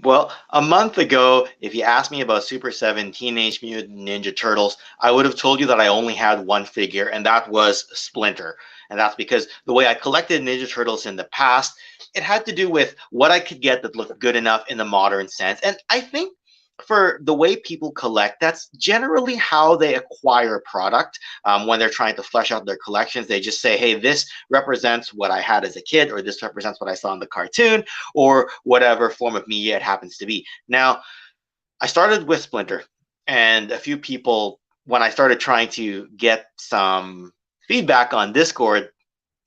Well, a month ago, if you asked me about Super 7 Teenage Mutant Ninja Turtles, I would have told you that I only had one figure, and that was Splinter. And that's because the way I collected Ninja Turtles in the past, it had to do with what I could get that looked good enough in the modern sense. And I think for the way people collect, that's generally how they acquire product. When they're trying to flesh out their collections, they just say, hey, this represents what I had as a kid, or this represents what I saw in the cartoon, or whatever form of media it happens to be. Now, I started with Splinter, and a few people, when I started trying to get some feedback on Discord,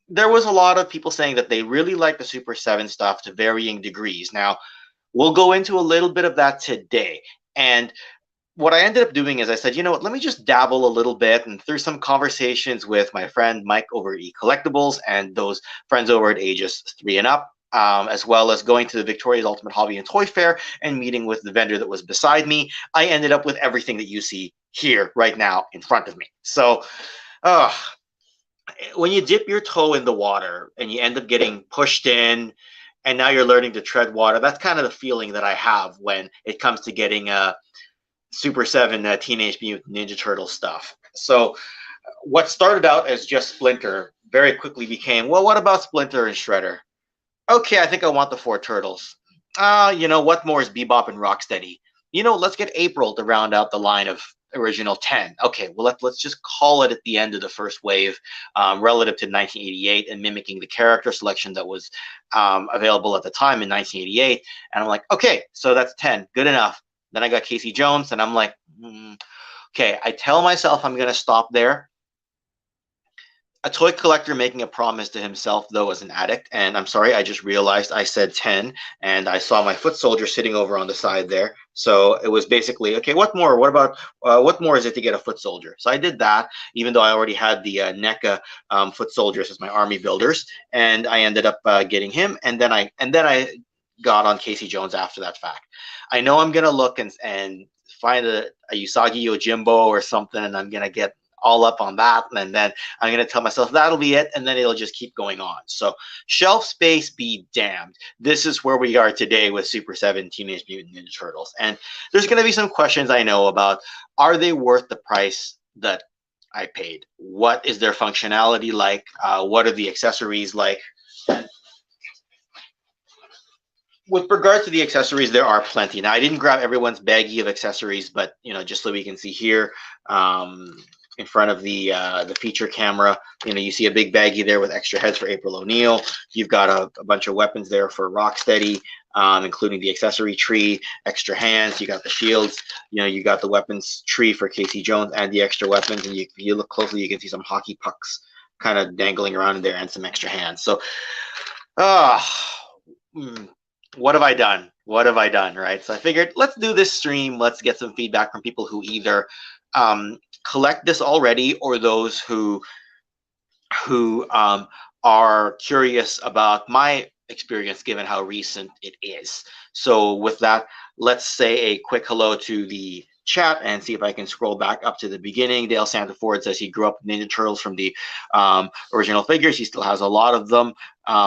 there was a lot of people saying that they really like the Super 7 stuff to varying degrees. Now, we'll go into a little bit of that today. And what I ended up doing is I said, you know what, let me just dabble a little bit. And through some conversations with my friend Mike over at eCollectibles and those friends over at Ages 3 and Up, as well as going to the Victoria's Ultimate Hobby and Toy Fair and meeting with the vendor that was beside me, I ended up with everything that you see here right now in front of me. So when you dip your toe in the water and you end up getting pushed in, and now you're learning to tread water, that's kind of the feeling that I have when it comes to getting Super 7 Teenage Mutant Ninja Turtle stuff. So what started out as just Splinter very quickly became, well, what about Splinter and Shredder? Okay, I think I want the 4 turtles. You know, what more is Bebop and Rocksteady? You know, let's get April to round out the line of original 10. Okay, well, let's just call it at the end of the first wave, relative to 1988 and mimicking the character selection that was available at the time in 1988. And I'm like, okay, so that's 10, good enough. Then I got Casey Jones, and I'm like, okay, I tell myself I'm going to stop there. A toy collector making a promise to himself, though, as an addict. And I'm sorry, I just realized I said 10, and I saw my foot soldier sitting over on the side there. So it was basically, okay, what more? What about, what more is it to get a foot soldier? So I did that, even though I already had the NECA foot soldiers as my army builders, and I ended up getting him. And then I got on Casey Jones after that fact. I know I'm going to look and find a Usagi Yojimbo or something, and I'm going to get all up on that, and then I'm going to tell myself that'll be it, and then it'll just keep going on. So shelf space be damned. This is where we are today with Super 7 Teenage Mutant Ninja Turtles. And there's going to be some questions I know about, are they worth the price that I paid? What is their functionality like? What are the accessories like? With regard to the accessories, there are plenty. Now, I didn't grab everyone's baggie of accessories, but, you know, just so we can see here, in front of the feature camera, you know, you see a big baggie there with extra heads for April O'Neil. You've got a bunch of weapons there for Rocksteady, including the accessory tree, extra hands. You got the shields. You know, you got the weapons tree for Casey Jones and the extra weapons. And you look closely, you can see some hockey pucks kind of dangling around in there and some extra hands. So, what have I done? What have I done, right? So I figured, let's do this stream. Let's get some feedback from people who either collect this already, or those who are curious about my experience, given how recent it is. So with that, let's say a quick hello to the chat and see if I can scroll back up to the beginning. Dale Santaford says he grew up with Ninja Turtles from the original figures. He still has a lot of them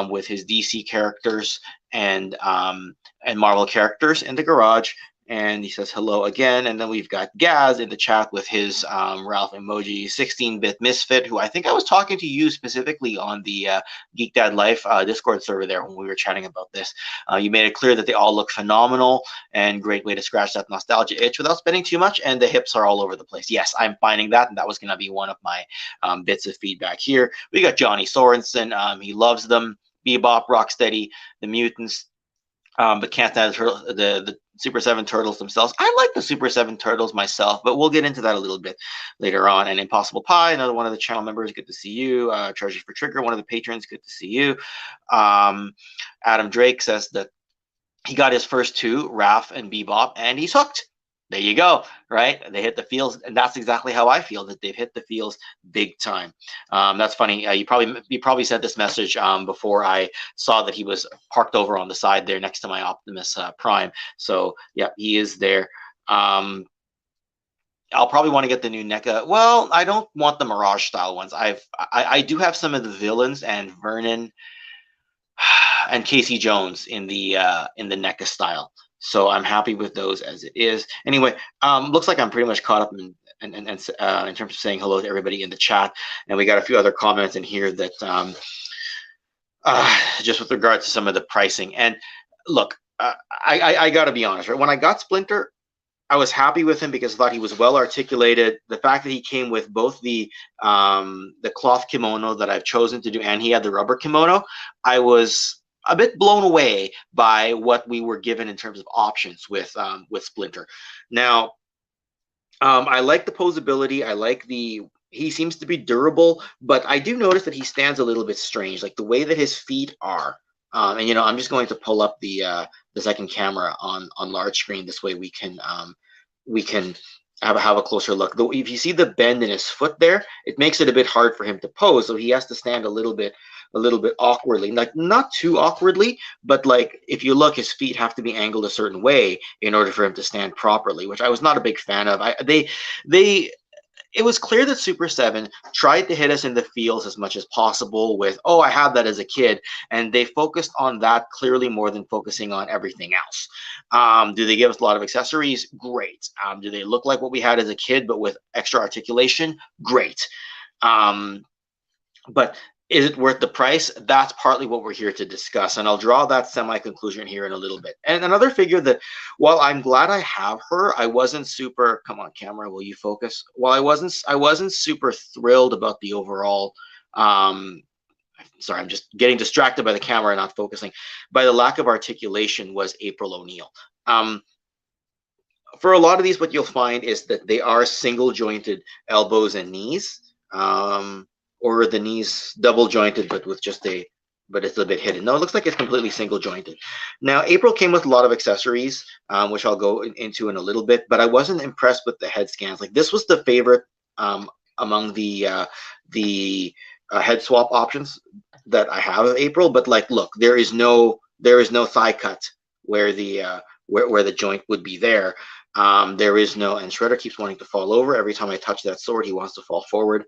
with his DC characters and Marvel characters in the garage. And he says hello again. And then we've got Gazz in the chat with his Ralph emoji, 16-bit Misfit, who I think I was talking to you specifically on the Geek Dad Life Discord server there when we were chatting about this. You made it clear that they all look phenomenal, and great way to scratch that nostalgia itch without spending too much. And the hips are all over the place. Yes, I'm finding that, and that was going to be one of my bits of feedback here. We got Johnny Sorensen. He loves them. Bebop, Rocksteady, the Mutants, but can't stand the Super 7 Turtles themselves. I like the Super 7 Turtles myself, but we'll get into that a little bit later on. And Impossiblepie, another one of the channel members, good to see you. Treasures for Trigger, one of the patrons, good to see you. Adam Drake says that he got his first 2, Raph and Bebop, and he's hooked. There you go, right? They hit the feels, and that's exactly how I feel, that they've hit the feels big time. That's funny. You probably sent this message before I saw that he was parked over on the side there next to my Optimus Prime. So yeah, he is there. I'll probably want to get the new NECA. Well, I don't want the Mirage style ones. I do have some of the villains and Vernon and Casey Jones in the NECA style. So I'm happy with those as it is. Anyway, looks like I'm pretty much caught up in terms of saying hello to everybody in the chat, and we got a few other comments in here that just with regard to some of the pricing. And look, I got to be honest, right? When I got Splinter, I was happy with him because I thought he was well articulated. The fact that he came with both the cloth kimono that I've chosen to do, and he had the rubber kimono, I was a bit blown away by what we were given in terms of options with Splinter. Now, I like the posability. I like he seems to be durable, but I do notice that he stands a little bit strange, like the way that his feet are. And I'm just going to pull up the second camera on large screen. This way we can have a closer look. Though if you see the bend in his foot there, it makes it a bit hard for him to pose. So he has to stand a little bit awkwardly, like not too awkwardly, but like if you look, his feet have to be angled a certain way in order for him to stand properly, which I was not a big fan of. It was clear that Super 7 tried to hit us in the feels as much as possible with, oh, I had that as a kid. And they focused on that clearly more than focusing on everything else. Do they give us a lot of accessories? Great. Do they look like what we had as a kid, but with extra articulation? Great. But is it worth the price? That's partly what we're here to discuss, and I'll draw that semi-conclusion here in a little bit. And another figure that, while I'm glad I have her, I wasn't super, come on camera, will you focus? While I wasn't super thrilled about the overall, sorry, I'm just getting distracted by the camera and not focusing, by the lack of articulation, was April O'Neil. For a lot of these, what you'll find is that they are single jointed elbows and knees. Or the knees double jointed, but with just but it's a bit hidden. No, it looks like it's completely single jointed. Now, April came with a lot of accessories, which I'll go into in a little bit, but I wasn't impressed with the head scans. Like, this was the favorite among the head swap options that I have of April. But like, look, there is no thigh cut where the joint would be there. There is no, and Shredder keeps wanting to fall over. Every time I touch that sword, he wants to fall forward.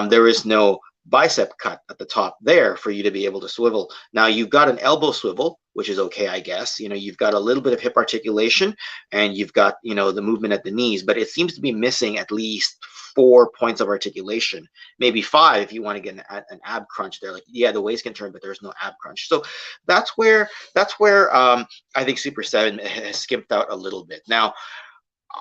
There is no bicep cut at the top there for you to be able to swivel. Now, you've got an elbow swivel, which is okay, I guess. You've got a little bit of hip articulation, and you've got, the movement at the knees, but it seems to be missing at least 4 points of articulation, maybe 5 if you want to get an ab crunch there. Like, yeah, the waist can turn, but there's no ab crunch. So that's where I think Super 7 has skimped out a little bit. Now,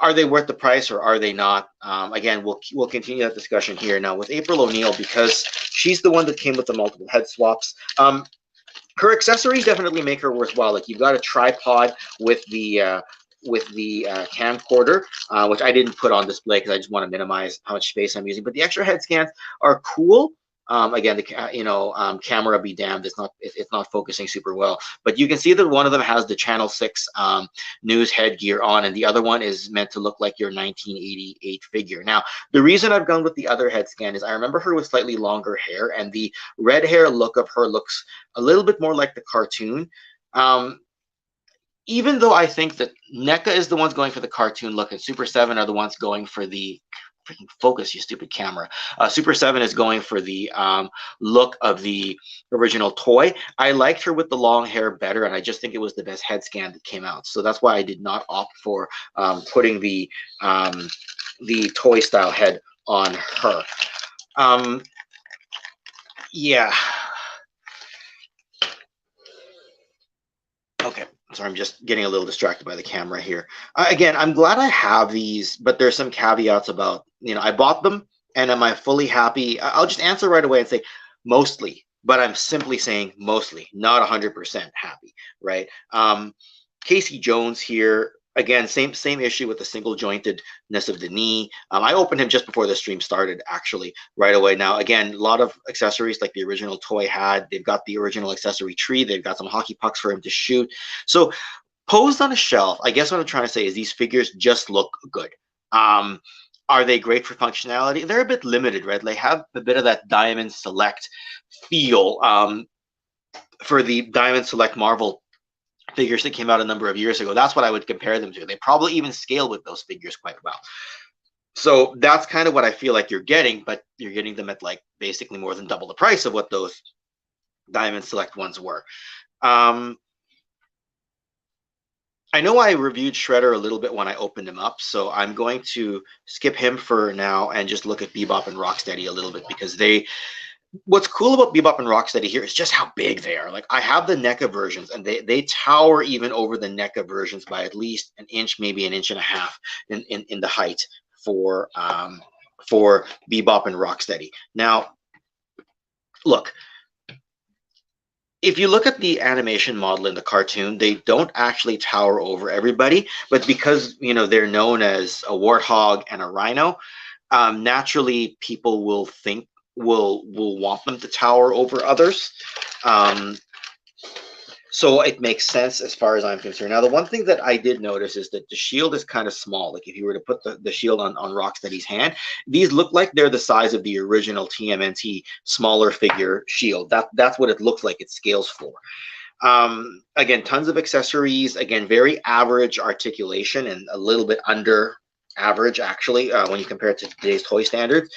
are they worth the price or are they not? Again, we'll continue that discussion here. Now, with April O'Neil, because she's the one that came with the multiple head swaps, her accessories definitely make her worthwhile. Like, you've got a tripod with the camcorder, which I didn't put on display because I just want to minimize how much space I'm using. But the extra head scans are cool. Again, the camera be damned, it's not focusing super well. But you can see that one of them has the Channel 6 news headgear on, and the other one is meant to look like your 1988 figure. Now, the reason I've gone with the other head scan is I remember her with slightly longer hair, and the red hair look of her looks a little bit more like the cartoon. Even though I think that NECA is the ones going for the cartoon look, and Super 7 are the ones going for the freaking focus, you stupid camera. Super 7 is going for the look of the original toy. I liked her with the long hair better, and I just think it was the best head scan that came out. So that's why I did not opt for putting the toy style head on her. Yeah. Okay. Sorry, I'm just getting a little distracted by the camera here. Again, I'm glad I have these, but there's some caveats about, I bought them, and am I fully happy? I'll just answer right away and say mostly, but I'm simply saying mostly, not 100% happy, right? Casey Jones here, again, same issue with the single jointedness of the knee. I opened him just before the stream started, actually, right away. Now, again, a lot of accessories like the original toy had. They've got the original accessory tree. They've got some hockey pucks for him to shoot. So posed on a shelf, I guess what I'm trying to say is these figures just look good. Are they great for functionality? They're a bit limited, right? They have a bit of that Diamond Select feel for the Diamond Select Marvel figures that came out a number of years ago. That's what I would compare them to. They probably even scale with those figures quite well. So that's kind of what I feel like you're getting, but you're getting them at like basically more than double the price of what those Diamond Select ones were. I know I reviewed Shredder a little bit when I opened him up, so I'm going to skip him for now and just look at Bebop and Rocksteady a little bit, because what's cool about Bebop and Rocksteady here is just how big they are. Like, I have the NECA versions, and they tower even over the NECA versions by at least an inch, maybe an inch and a half in the height for Bebop and Rocksteady. Now, look, if you look at the animation model in the cartoon, they don't actually tower over everybody, but because they're known as a warthog and a rhino, naturally people will think will want them to tower over others. So it makes sense as far as I'm concerned. Now, the one thing that I did notice is that the shield is kind of small. Like, if you were to put the shield on Rocksteady's hand, these look like they're the size of the original TMNT smaller figure shield. That's what it looks like it scales for. Again, tons of accessories. Again, very average articulation and a little bit under average, actually, when you compare it to today's toy standards.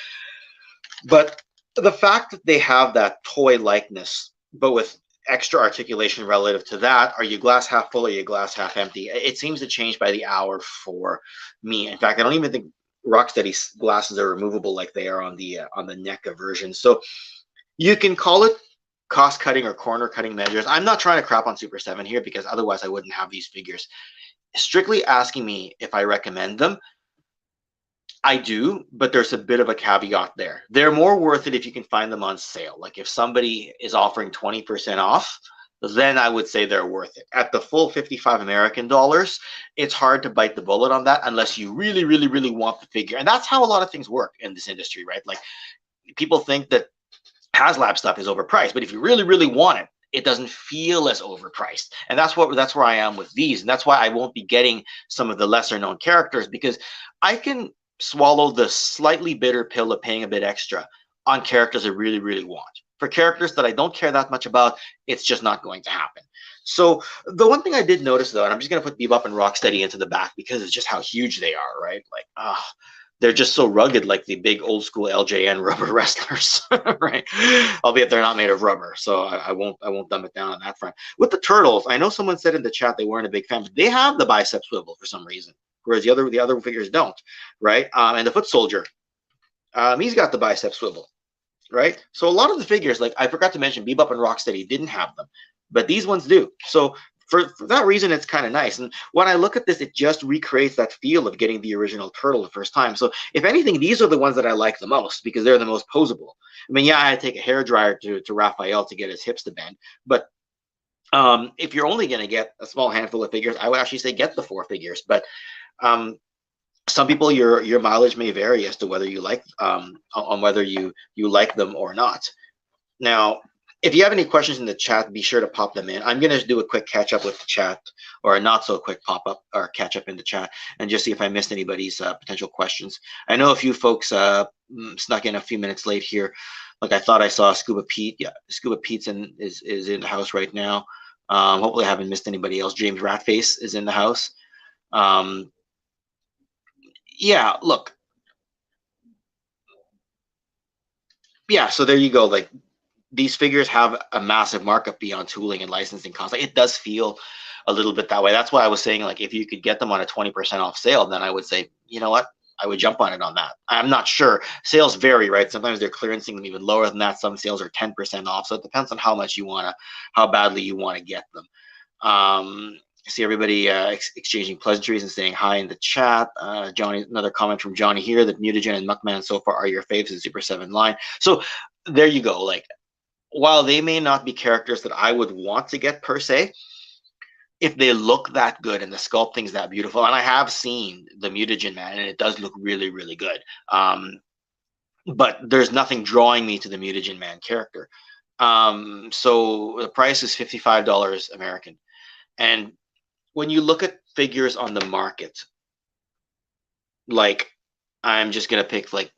But the fact that they have that toy likeness, but with extra articulation relative to that, are you glass half full or are you glass half empty? It seems to change by the hour for me. In fact, I don't even think Rocksteady's glasses are removable like they are on the NECA version. So you can call it cost cutting or corner cutting measures. I'm not trying to crap on Super 7 here, because otherwise I wouldn't have these figures. Strictly asking me if I recommend them, I do, but there's a bit of a caveat there. They're more worth it if you can find them on sale. Like, if somebody is offering 20% off, then I would say they're worth it. At the full 55 American dollars, it's hard to bite the bullet on that unless you really, really, really want the figure. And that's how a lot of things work in this industry, right? Like, people think that HasLab stuff is overpriced, but if you really, really want it, it doesn't feel as overpriced. And that's where I am with these. And that's why I won't be getting some of the lesser known characters, because I can swallow the slightly bitter pill of paying a bit extra on characters I really, really want. For characters that I don't care that much about, it's just not going to happen. So the one thing I did notice, though, and I'm just going to put Bebop and Rocksteady into the back because it's just how huge they are, right? Like, they're just so rugged, like the big old school LJN rubber wrestlers, right? Albeit they're not made of rubber, so I won't dumb it down on that front. With the Turtles, I know someone said in the chat they weren't a big fan, but they have the bicep swivel for some reason, whereas the other figures don't, right? And the Foot Soldier, he's got the bicep swivel, right? So a lot of the figures, like I forgot to mention, Bebop and Rocksteady didn't have them, but these ones do. So for that reason, it's kind of nice. And when I look at this, it just recreates that feel of getting the original Turtle the first time. So if anything, these are the ones that I like the most because they're the most posable. I mean, yeah, I had to take a hairdryer to Raphael to get his hips to bend, but if you're only going to get a small handful of figures, I would actually say get the 4 figures. But some people, your mileage may vary as to whether you like on whether you like them or not. Now, if you have any questions in the chat, be sure to pop them in. I'm going to do a quick catch up with the chat, or a not so quick pop up or catch up in the chat, and just see if I missed anybody's potential questions. I know a few folks snuck in a few minutes late here. Like, I thought I saw Scuba Pete. Yeah, Scuba Pete's is in the house right now. Hopefully I haven't missed anybody else. James Ratface is in the house. Yeah, look. Yeah, so there you go. Like, these figures have a massive markup beyond tooling and licensing costs. Like, it does feel a little bit that way. That's why I was saying, like, if you could get them on a 20% off sale, then I would say, you know what? I would jump on it on that. I'm not sure. Sales vary, right? Sometimes they're clearancing them even lower than that. Some sales are 10% off. So it depends on how much you want to, how badly you want to get them. I see everybody exchanging pleasantries and saying hi in the chat. Johnny, another comment from Johnny here that Mutagen and Muckman so far are your faves in Super 7 line. So there you go. Like, while they may not be characters that I would want to get per se, if they look that good and the sculpting's that beautiful, and I have seen the Mutagen Man, and it does look really, really good. But there's nothing drawing me to the Mutagen Man character. So the price is $55 American. And when you look at figures on the market, like, I'm just going to pick like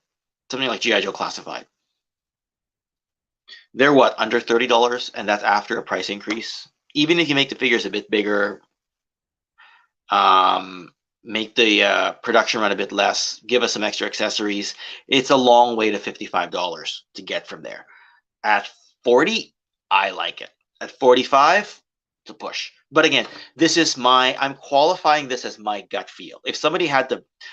something like G.I. Joe Classified. They're what, under $30, and that's after a price increase. Even if you make the figures a bit bigger, make the production run a bit less, give us some extra accessories, it's a long way to $55 to get from there. At 40, I like it. At 45, to push. But again, this is I'm qualifying this as my gut feel. If somebody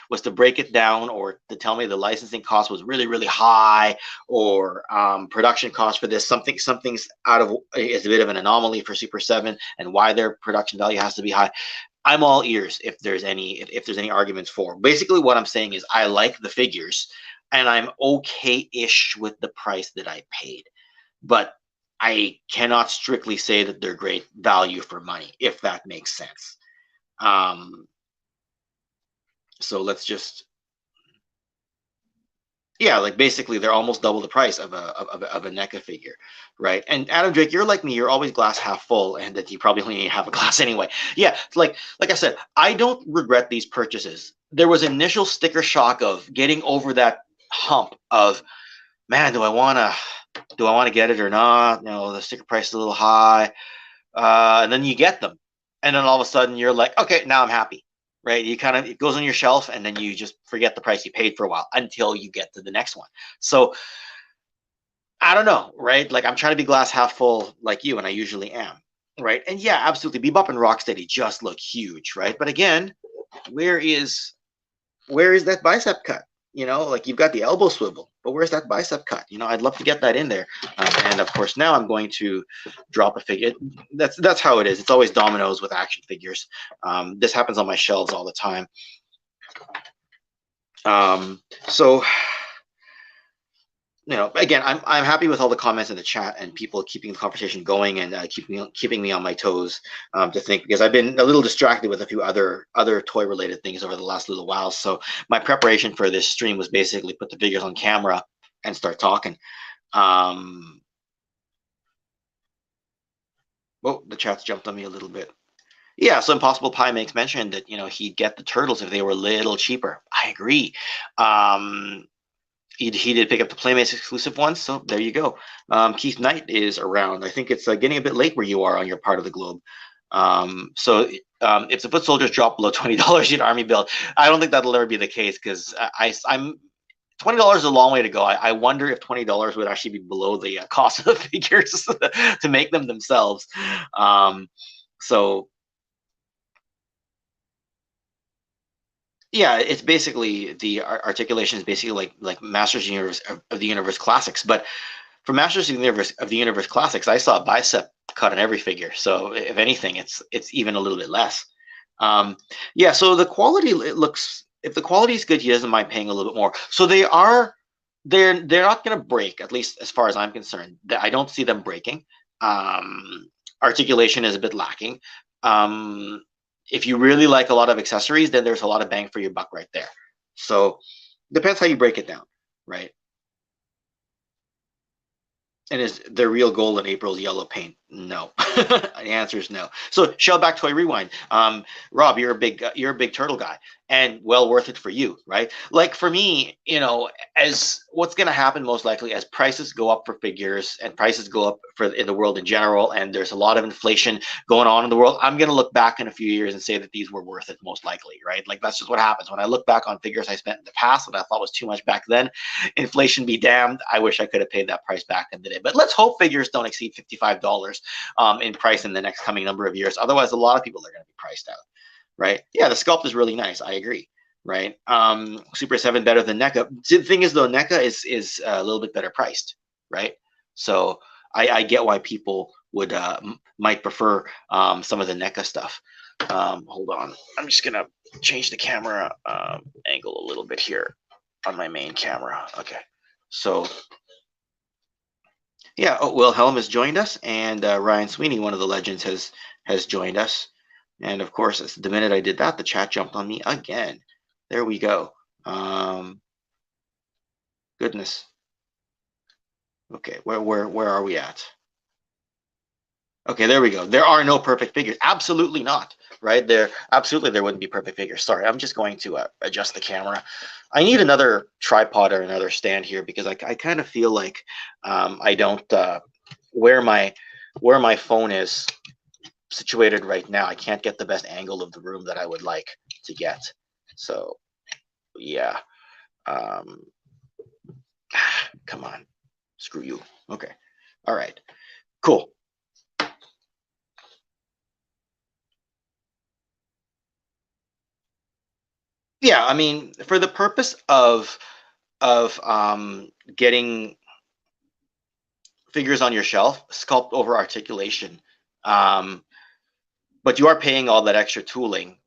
was to break it down or to tell me the licensing cost was really, really high, or production cost for this, something's is a bit of an anomaly for Super 7 and why their production value has to be high, I'm all ears if there's any arguments for. Basically, what I'm saying is I like the figures and I'm okay-ish with the price that I paid. But I cannot strictly say that they're great value for money, if that makes sense. So let's just, yeah, like basically they're almost double the price of a NECA figure, right? And Adam Drake, you're like me, you're always glass half full, and that you probably only need half a glass anyway. Yeah, like I said, I don't regret these purchases. There was initial sticker shock of getting over that hump of, man, do I want to get it or not? The sticker price is a little high. And then you get them. And then all of a sudden you're like, okay, now I'm happy, right? It goes on your shelf and then you just forget the price you paid for a while until you get to the next one. So I don't know, right? Like I'm trying to be glass half full like you, and I usually am, right? And yeah, absolutely. Bebop and Rocksteady just look huge, right? But again, where is that bicep cut? Like you've got the elbow swivel, but where's that bicep cut? I'd love to get that in there. And of course, now I'm going to drop a figure. That's how it is. It's always dominoes with action figures. This happens on my shelves all the time. So, again, I'm happy with all the comments in the chat and people keeping the conversation going and keeping me on my toes to think, because I've been a little distracted with a few other toy related things over the last little while. So my preparation for this stream was basically put the figures on camera and start talking. Oh, the chat's jumped on me a little bit. Yeah, so Impossiblepie makes mention that he'd get the turtles if they were a little cheaper. I agree. He did pick up the Playmates exclusive ones, so there you go. Keith Knight is around. I think it's getting a bit late where you are on your part of the globe. So if the foot soldiers drop below $20, you'd army build. I don't think that'll ever be the case, because I'm $20 is a long way to go. I wonder if $20 would actually be below the cost of the figures to make them themselves. So yeah, it's basically the articulation is basically like Masters of the Universe Classics. But for Masters of the Universe Classics, I saw a bicep cut on every figure. So if anything, it's even a little bit less. Yeah. So the quality, if the quality is good, he doesn't mind paying a little bit more. So they're not going to break, at least as far as I'm concerned. I don't see them breaking. Articulation is a bit lacking. If you really like a lot of accessories, then there's a lot of bang for your buck right there. So depends how you break it down, right? And is there real gold in April's yellow paint? No. The answer is no. So Shellback Toy Rewind. Rob, you're a big turtle guy, and well worth it for you, right? Like for me, as what's going to happen most likely as prices go up for figures and prices go up in the world in general, and there's a lot of inflation going on in the world, I'm going to look back in a few years and say that these were worth it most likely, right? Like that's just what happens when I look back on figures I spent in the past that I thought was too much back then. Inflation be damned. I wish I could have paid that price back in the day. But let's hope figures don't exceed $55 in price in the next coming number of years. Otherwise, a lot of people are going to be priced out, right? Yeah, the sculpt is really nice. I agree, right? Super 7 better than NECA. The thing is, though, NECA is a little bit better priced, right? So I get why people would might prefer some of the NECA stuff. Hold on. I'm just going to change the camera angle a little bit here on my main camera. Okay. So yeah, Wilhelm has joined us, and Ryan Sweeney, one of the legends, has joined us. And of course, the minute I did that, the chat jumped on me again. There we go. Goodness. Okay, where are we at? Okay, there we go. There are no perfect figures. Absolutely not. Right there. Absolutely, there wouldn't be perfect figures. Sorry, I'm just going to adjust the camera. I need another tripod or another stand here, because I kind of feel like I don't where my phone is situated right now, I can't get the best angle of the room that I would like to get. So yeah. Come on. Screw you. Okay. All right. Cool. Yeah, I mean, for the purpose of getting figures on your shelf, sculpt over articulation. Um, but you are paying all that extra tooling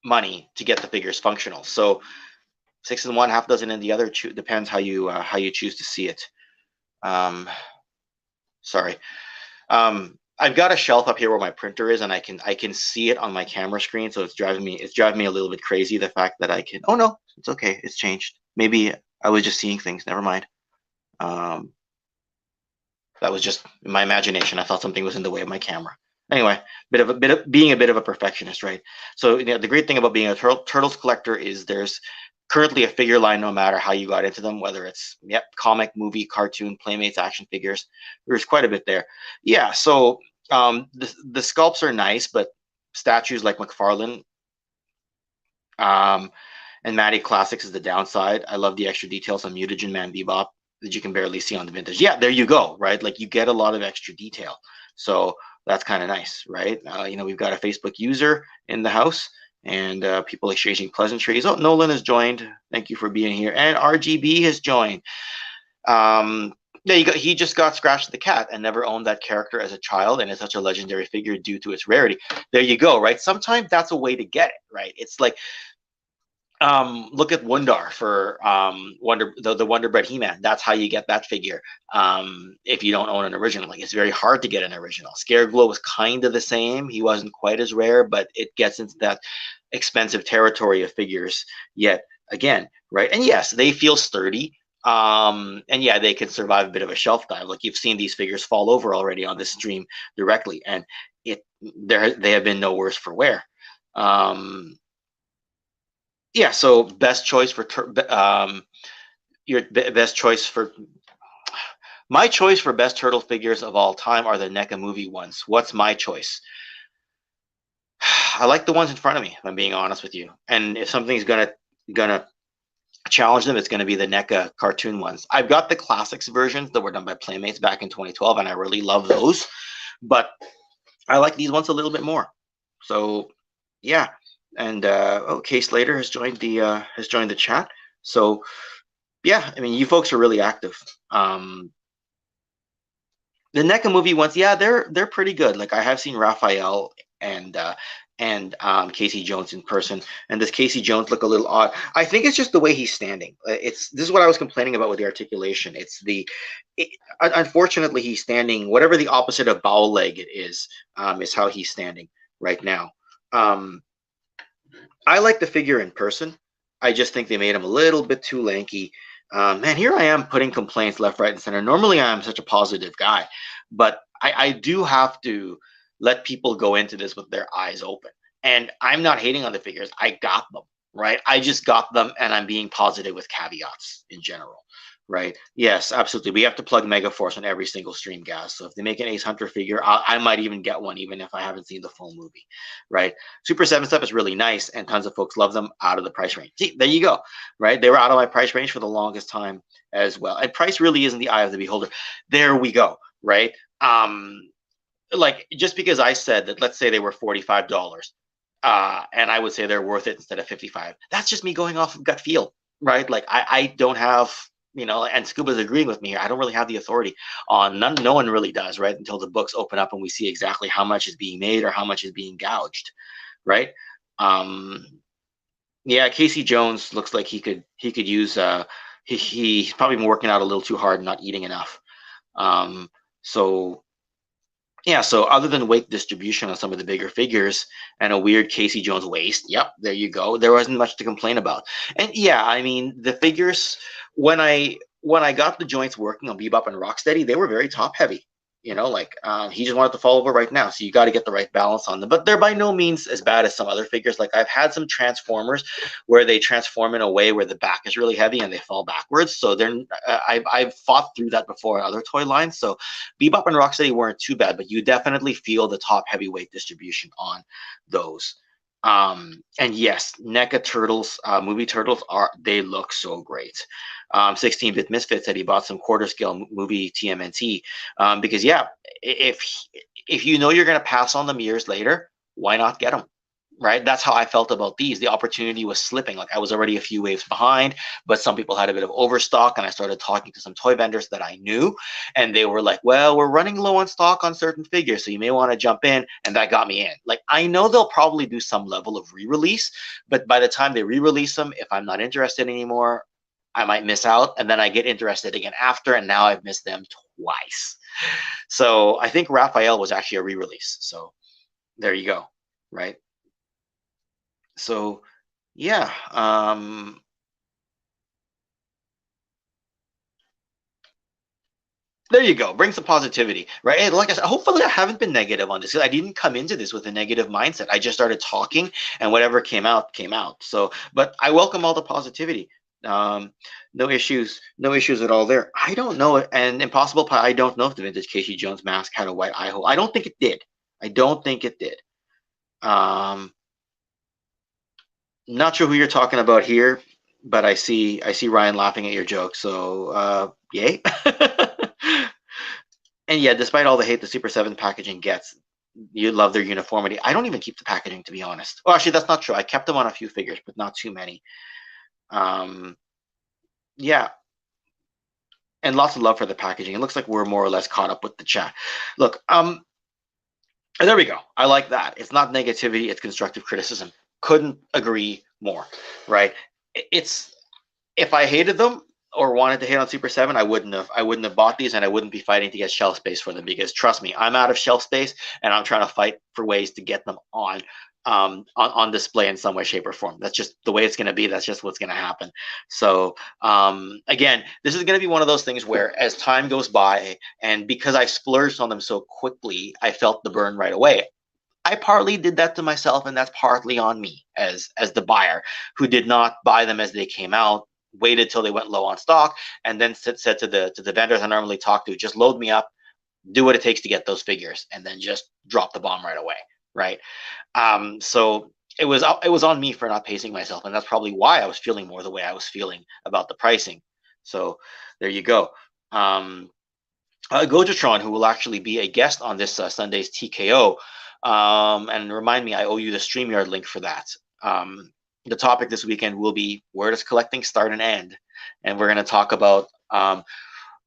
money to get the figures functional. So 6 in one, half dozen in the other. Depends how you choose to see it. Sorry. I've got a shelf up here where my printer is, and I can see it on my camera screen, so it's driving me a little bit crazy, the fact that I can. Oh no, it's okay. It's changed. Maybe I was just seeing things. Never mind. That was just my imagination. I thought something was in the way of my camera. Anyway, being a bit of a perfectionist, right? So the great thing about being a Turtles collector is there's currently a figure line no matter how you got into them, whether it's comic, movie, cartoon, Playmates, action figures. There's quite a bit there. Yeah, so the sculpts are nice, but statues like McLaughlin and Matty Classics is the downside. I love the extra details on Mutagen Man Bebop that you can barely see on the vintage. Yeah, there you go, right? Like you get a lot of extra detail. So that's kind of nice, right? We've got a Facebook user in the house and people exchanging pleasantries. Oh, Nolan has joined. Thank you for being here. And RGB has joined. He just got Scratch the Cat and never owned that character as a child, and it's such a legendary figure due to its rarity. There you go, right? Sometimes that's a way to get it, right? It's like look at Wundar for the Wonder Bread He-Man. That's how you get that figure. If you don't own an original, like it's very hard to get an original. Scareglow was kind of the same. He wasn't quite as rare, but it gets into that expensive territory of figures yet again, right? And yes, they feel sturdy. And yeah, they can survive a bit of a shelf dive. Like you've seen these figures fall over already on this stream directly, and they have been no worse for wear. Yeah, so best choice for your best choice for my choice for best turtle figures of all time are the NECA movie ones. What's my choice? I like the ones in front of me, if I'm being honest with you. And if something's gonna challenge them, it's gonna be the NECA cartoon ones. I've got the classics versions that were done by Playmates back in 2012, and I really love those. But I like these ones a little bit more. So yeah. And K Slater has joined the chat. So yeah, I mean, you folks are really active. The NECA movie ones, yeah, they're pretty good. Like I have seen Raphael and Casey Jones in person, and does Casey Jones look a little odd? I think it's just the way he's standing. This is what I was complaining about with the articulation. Unfortunately he's standing whatever the opposite of bow-legged is how he's standing right now. I like the figure in person. I just think they made him a little bit too lanky. Man, here I am putting complaints left, right, and center. Normally, I'm such a positive guy, but I do have to let people go into this with their eyes open. And I'm not hating on the figures. I got them, right? I just got them, and I'm being positive with caveats in general, right? Yes, absolutely. We have to plug Megaforce on every single stream, Gazz. So if they make an Ace Hunter figure, I might even get one, even if I haven't seen the full movie, right? Super 7 stuff is really nice, and tons of folks love them out of the price range. See, there you go, right? They were out of my price range for the longest time as well. And price really is in the eye of the beholder. There we go, right? Like, just because I said that, let's say they were $45, and I would say they're worth it instead of 55. That's just me going off of gut feel, right? Like I don't have, and Scuba's agreeing with me here. I don't really have the authority on no one really does, right? Until the books open up and we see exactly how much is being made or how much is being gouged, right? Yeah, Casey Jones looks like he could use he's probably been working out a little too hard and not eating enough. So yeah, so other than weight distribution on some of the bigger figures and a weird Casey Jones waist, yep, there you go. There wasn't much to complain about. And yeah, I mean, the figures, when I got the joints working on Bebop and Rocksteady, they were very top heavy. He just wanted to fall over right now, so you got to get the right balance on them. But they're by no means as bad as some other figures. Like I've had some Transformers where they transform in a way where the back is really heavy and they fall backwards. So I've fought through that before in other toy lines. So Bebop and Rocksteady weren't too bad, but you definitely feel the top heavyweight distribution on those. And yes, NECA Turtles, movie Turtles they look so great. 16-bit Misfit said he bought some quarter scale movie TMNT because yeah, if you know you're going to pass on them years later, why not get them, right? That's how I felt about these. The opportunity was slipping. Like I was already a few waves behind, but some people had a bit of overstock, and I started talking to some toy vendors that I knew, and they were like, well, we're running low on stock on certain figures, so you may want to jump in, and that got me in. Like I know they'll probably do some level of re-release, but by the time they re-release them, if I'm not interested anymore, I might miss out, and then I get interested again after, and now I've missed them twice. So I think Raphael was actually a re-release. So there you go, right? So yeah, there you go. Bring some positivity, right? And like I said, hopefully I haven't been negative on this. I didn't come into this with a negative mindset. I just started talking, and whatever came out, came out. So, but I welcome all the positivity. No issues, no issues at all there. I don't know, and Impossiblepie, I don't know if the vintage Casey Jones mask had a white eye hole. I don't think it did. I don't think it did. Not sure who you're talking about here, but I see Ryan laughing at your joke. So yay. And yeah, despite all the hate the Super 7 packaging gets, you love their uniformity. I don't even keep the packaging, to be honest. Oh, actually, that's not true. I kept them on a few figures, but not too many. Yeah. And lots of love for the packaging. It looks like we're more or less caught up with the chat. Look, there we go. I like that. It's not negativity, it's constructive criticism. Couldn't agree more, right? It's, if I hated them or wanted to hate on Super 7, I wouldn't have bought these, and I wouldn't be fighting to get shelf space for them, because trust me, I'm out of shelf space, and I'm trying to fight for ways to get them on display in some way, shape, or form. That's just the way it's going to be. That's just what's going to happen. So again, this is going to be one of those things where, as time goes by, and because I splurged on them so quickly, I felt the burn right away. I partly did that to myself, and that's partly on me as the buyer, who did not buy them as they came out, waited till they went low on stock, and then said to the vendors I normally talk to, just load me up, do what it takes to get those figures, and then just drop the bomb right away, right? So it was on me for not pacing myself, and that's probably why I was feeling more the way I was feeling about the pricing. So there you go. Gojatron, who will actually be a guest on this Sunday's TKO, and remind me, I owe you the StreamYard link for that. The topic this weekend will be, where does collecting start and end? And we're going to talk about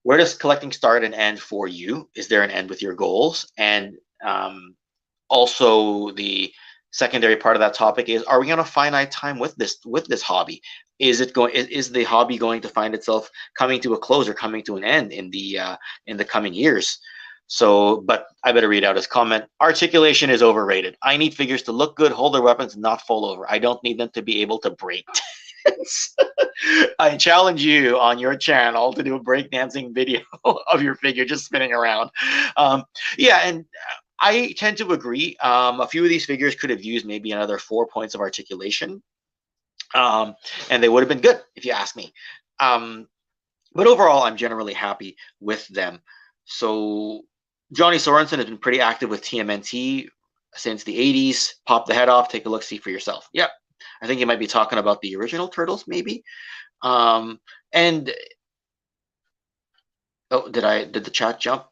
where does collecting start and end for you? Is there an end with your goals? And also the secondary part of that topic is, are we on a finite time with this hobby? Is the hobby going to find itself coming to a close or coming to an end in the coming years? So, but I better read out his comment. Articulation is overrated. I need figures to look good, hold their weapons, not fall over. I don't need them to be able to break dance. I challenge you on your channel to do a breakdancing video of your figure just spinning around. Yeah, and I tend to agree. A few of these figures could have used maybe another 4 points of articulation, and they would have been good, if you ask me. But overall, I'm generally happy with them. So Johnny Sorensen has been pretty active with TMNT since the 80s. Pop the head off, take a look, see for yourself. Yep. I think you might be talking about the original Turtles, maybe. And oh, did the chat jump?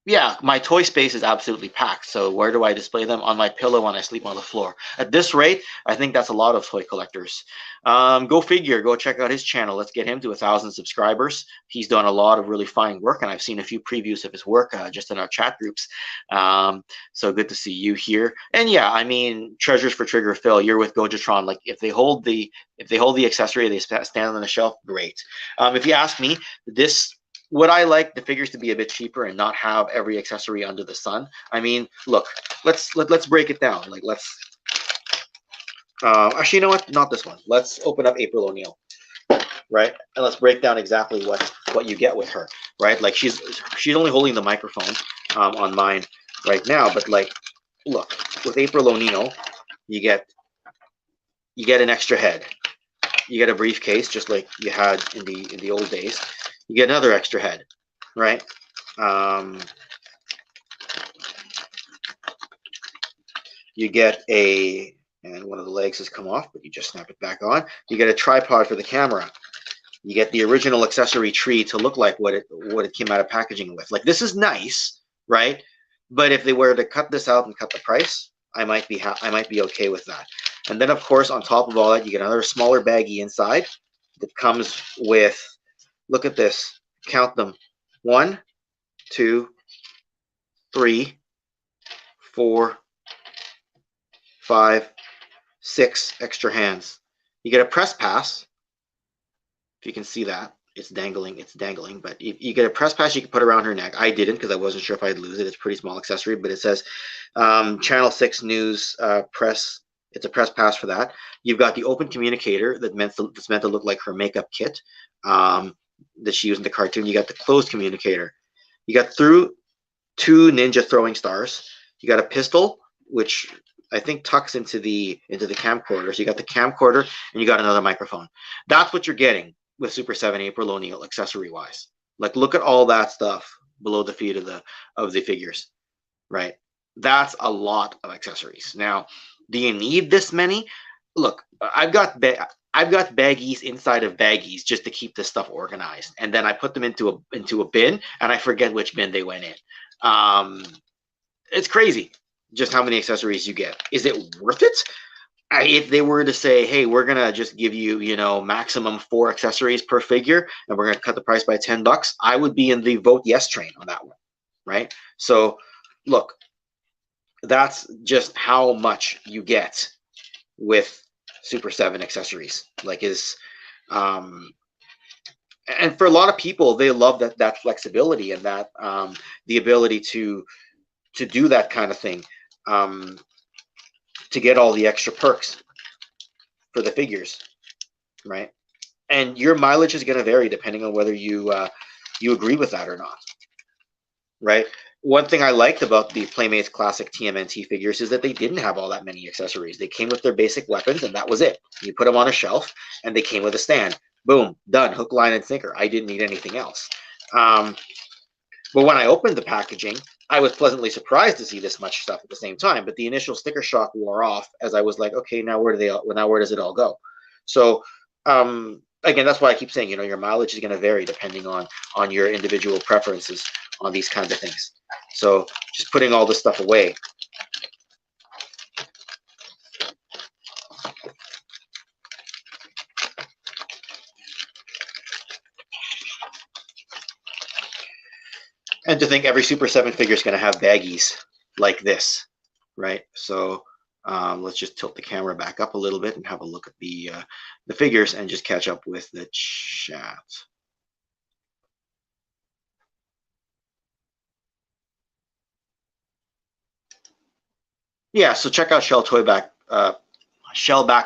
Yeah, my toy space is absolutely packed. So where do I display them? On my pillow when I sleep on the floor. At this rate, I think that's a lot of toy collectors. Go figure. Go check out his channel. Let's get him to 1,000 subscribers. He's done a lot of really fine work, and I've seen a few previews of his work just in our chat groups. So good to see you here. And yeah, I mean, treasures for Trigger Phil. You're with Gojatron. Like if they hold the accessory, they stand on the shelf. Great. If you ask me, would I like the figures to be a bit cheaper and not have every accessory under the sun? I mean, look, let's break it down. Like actually, you know what? Not this one. Let's open up April O'Neil, right? And let's break down exactly what you get with her, right? Like she's only holding the microphone on mine right now, but like, look, with April O'Neil, you get an extra head. You get a briefcase, just like you had in the old days. You get another extra head, right? You get and one of the legs has come off, but you just snap it back on. You get a tripod for the camera. You get the original accessory tree to look like what it came out of packaging with. Like, this is nice, right? But if they were to cut this out and cut the price, I might be okay with that. And then, of course, on top of all that, you get another smaller baggie inside that comes with, look at this, count them, 1, 2, 3, 4, 5, 6 extra hands. You get a press pass, if you can see that. It's dangling, but you get a press pass you can put around her neck. I didn't because I wasn't sure if I'd lose it. It's a pretty small accessory, but it says Channel 6 News press. It's a press pass for that. You've got the open communicator that's meant to look like her makeup kit that she used in the cartoon. You got the closed communicator. You got through 2 ninja throwing stars. You got a pistol, which I think tucks into the camcorder. So you got the camcorder and you got another microphone. That's what you're getting with Super 7 April O'Neil accessory wise. Like, look at all that stuff below the feet of the figures, right? That's a lot of accessories. Now, do you need this many? Look, I've got baggies inside of baggies just to keep this stuff organized, and then I put them into a bin, and I forget which bin they went in. It's crazy just how many accessories you get. Is it worth it? If they were to say, hey, we're going to just give you, maximum 4 accessories per figure, and we're going to cut the price by $10, I would be in the vote yes train on that one, right? So, look, that's just how much you get with Super 7 accessories. Like, and for a lot of people, they love that flexibility and that the ability to do that kind of thing. To get all the extra perks for the figures, right? And your mileage is going to vary depending on whether you agree with that or not, right? One thing I liked about the Playmates Classic TMNT figures is that they didn't have all that many accessories. They came with their basic weapons, and that was it. You put them on a shelf, and they came with a stand. Boom, done, hook, line, and sinker. I didn't need anything else. But when I opened the packaging, I was pleasantly surprised to see this much stuff at the same time. But the initial sticker shock wore off as I was like, okay, now where does it all go? So again, that's why I keep saying, your mileage is going to vary depending on your individual preferences on these kinds of things. So just putting all this stuff away. And to think every Super 7 figure is going to have baggies like this, right? So let's just tilt the camera back up a little bit and have a look at the figures and just catch up with the chat. Yeah, so check out Shellback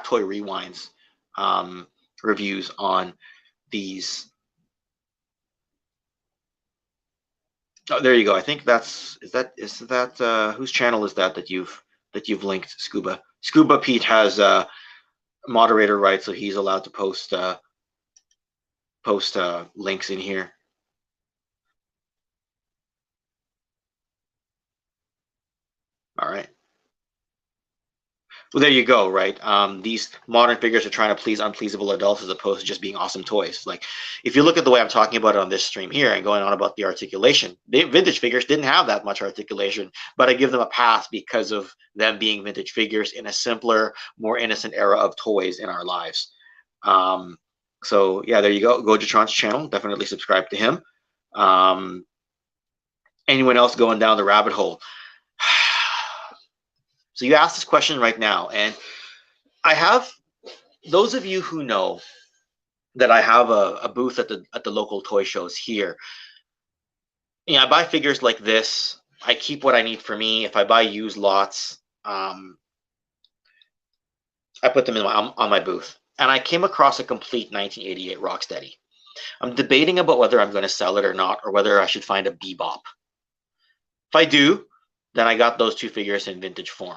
Toy Rewind's reviews on these. Oh, there you go. I think is that whose channel is that you've linked, Scuba? Scuba Pete has moderator rights, so he's allowed to post links in here. All right. Well, there you go, right? These modern figures are trying to please unpleasable adults as opposed to just being awesome toys. Like, if you look at the way I'm talking about it on this stream here and going on about the articulation, the vintage figures didn't have that much articulation, but I give them a pass because of them being vintage figures in a simpler, more innocent era of toys in our lives. So, yeah, there you go. Gojatron's channel. Definitely subscribe to him. Anyone else going down the rabbit hole? So you asked this question right now, and I have those of you who know that I have a booth at the local toy shows here. I buy figures like this. I keep what I need for me. If I buy used lots, I put them on my booth. And I came across a complete 1988 Rocksteady. I'm debating about whether I'm going to sell it or not, or whether I should find a Bebop. If I do, then I got those 2 figures in vintage form.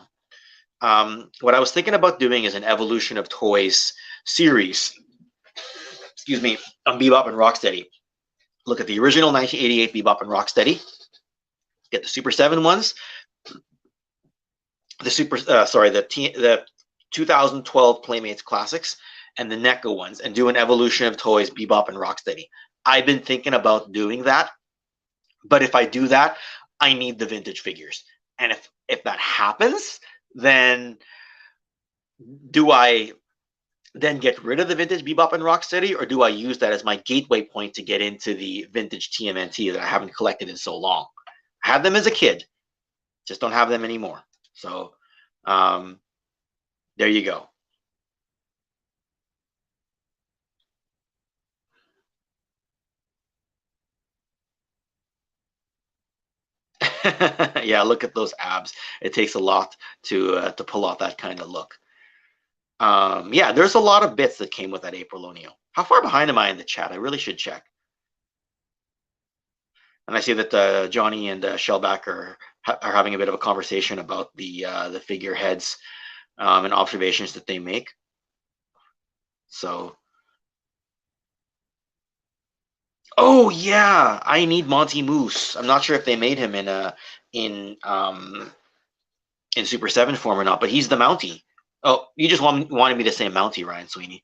What I was thinking about doing is an Evolution of Toys series, excuse me, on Bebop and Rocksteady. Look at the original 1988 Bebop and Rocksteady. Get the Super 7 ones, the 2012 Playmates Classics, and the NECA ones, and do an Evolution of Toys Bebop and Rocksteady. I've been thinking about doing that, but if I do that, I need the vintage figures. And if that happens, then do I then get rid of the vintage Bebop and Rocksteady, or do I use that as my gateway point to get into the vintage TMNT that I haven't collected in so long? I had them as a kid, just don't have them anymore. So there you go. Yeah, look at those abs. It takes a lot to pull off that kind of look. Yeah, there's a lot of bits that came with that April O'Neil. How far behind am I in the chat? I really should check. And I see that Johnny and Shellback are having a bit of a conversation about the figureheads and observations that they make. So, oh yeah, I need Monty Moose. I'm not sure if they made him in Super 7 form or not, but he's the Mountie. Oh, you just wanted me to say Mountie, Ryan Sweeney.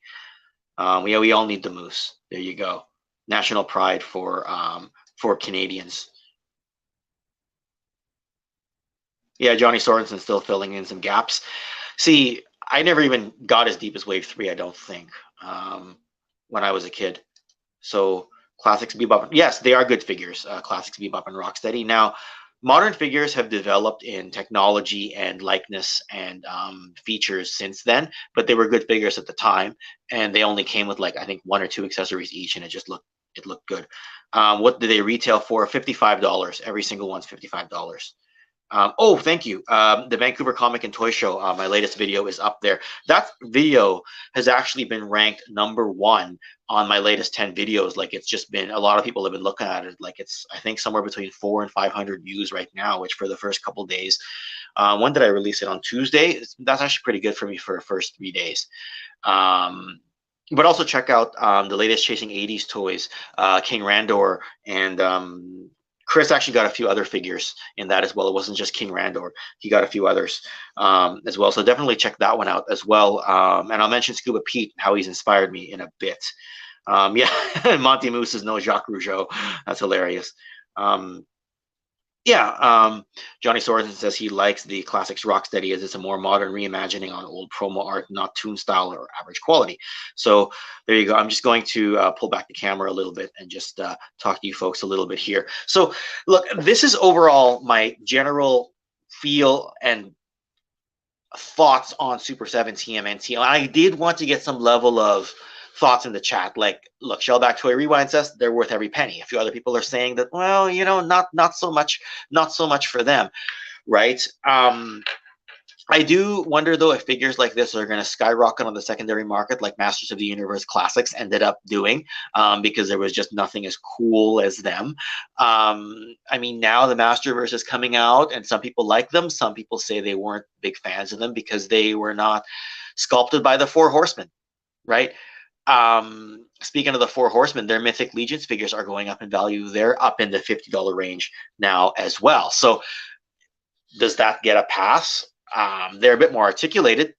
Yeah, we all need the Moose. There you go. National pride for Canadians. Yeah, Johnny Sorensen still filling in some gaps. See, I never even got as deep as Wave 3, I don't think, when I was a kid. So Classics Bebop, yes, they are good figures, Classics Bebop and Rocksteady. Now, modern figures have developed in technology and likeness and features since then, but they were good figures at the time, and they only came with, like, I think 1 or 2 accessories each, and it looked good. What did they retail for? $55. Every single one's $55. Oh, thank you. The Vancouver Comic and Toy Show, my latest video is up there. That video has actually been ranked #1 on my latest 10 videos. Like, it's just been, a lot of people have been looking at it. Like, it's, I think, somewhere between 400 and 500 views right now, which for the first couple days. When did I release it? On Tuesday? That's actually pretty good for me for the first 3 days. But also check out the latest Chasing 80s toys, King Randor, and Chris actually got a few other figures in that as well. It wasn't just King Randor. He got a few others as well. So definitely check that one out as well. And I'll mention Scuba Pete, how he's inspired me in a bit. Yeah, Monty Moose is no Jacques Rougeau. That's hilarious. Yeah, Johnny Sorensen says he likes the Classics Rocksteady as it's a more modern reimagining on old promo art, not toon style or average quality. So there you go. I'm just going to pull back the camera a little bit and just talk to you folks a little bit here. So look, this is overall my general feel and thoughts on Super 7 TMNT. I did want to get some level of thoughts in the chat. Like, look, Shellback Toy Rewind says they're worth every penny. A few other people are saying that, well, you know, not so much for them, right? I do wonder, though, if figures like this are going to skyrocket on the secondary market like Masters of the Universe Classics ended up doing, because there was just nothing as cool as them. I mean, now the Masterverse is coming out, and some people like them. Some people say they weren't big fans of them because they were not sculpted by the Four Horsemen, right? Speaking of the Four Horsemen, their Mythic Legions figures are going up in value. They're up in the $50 range now as well. So does that get a pass? They're a bit more articulated,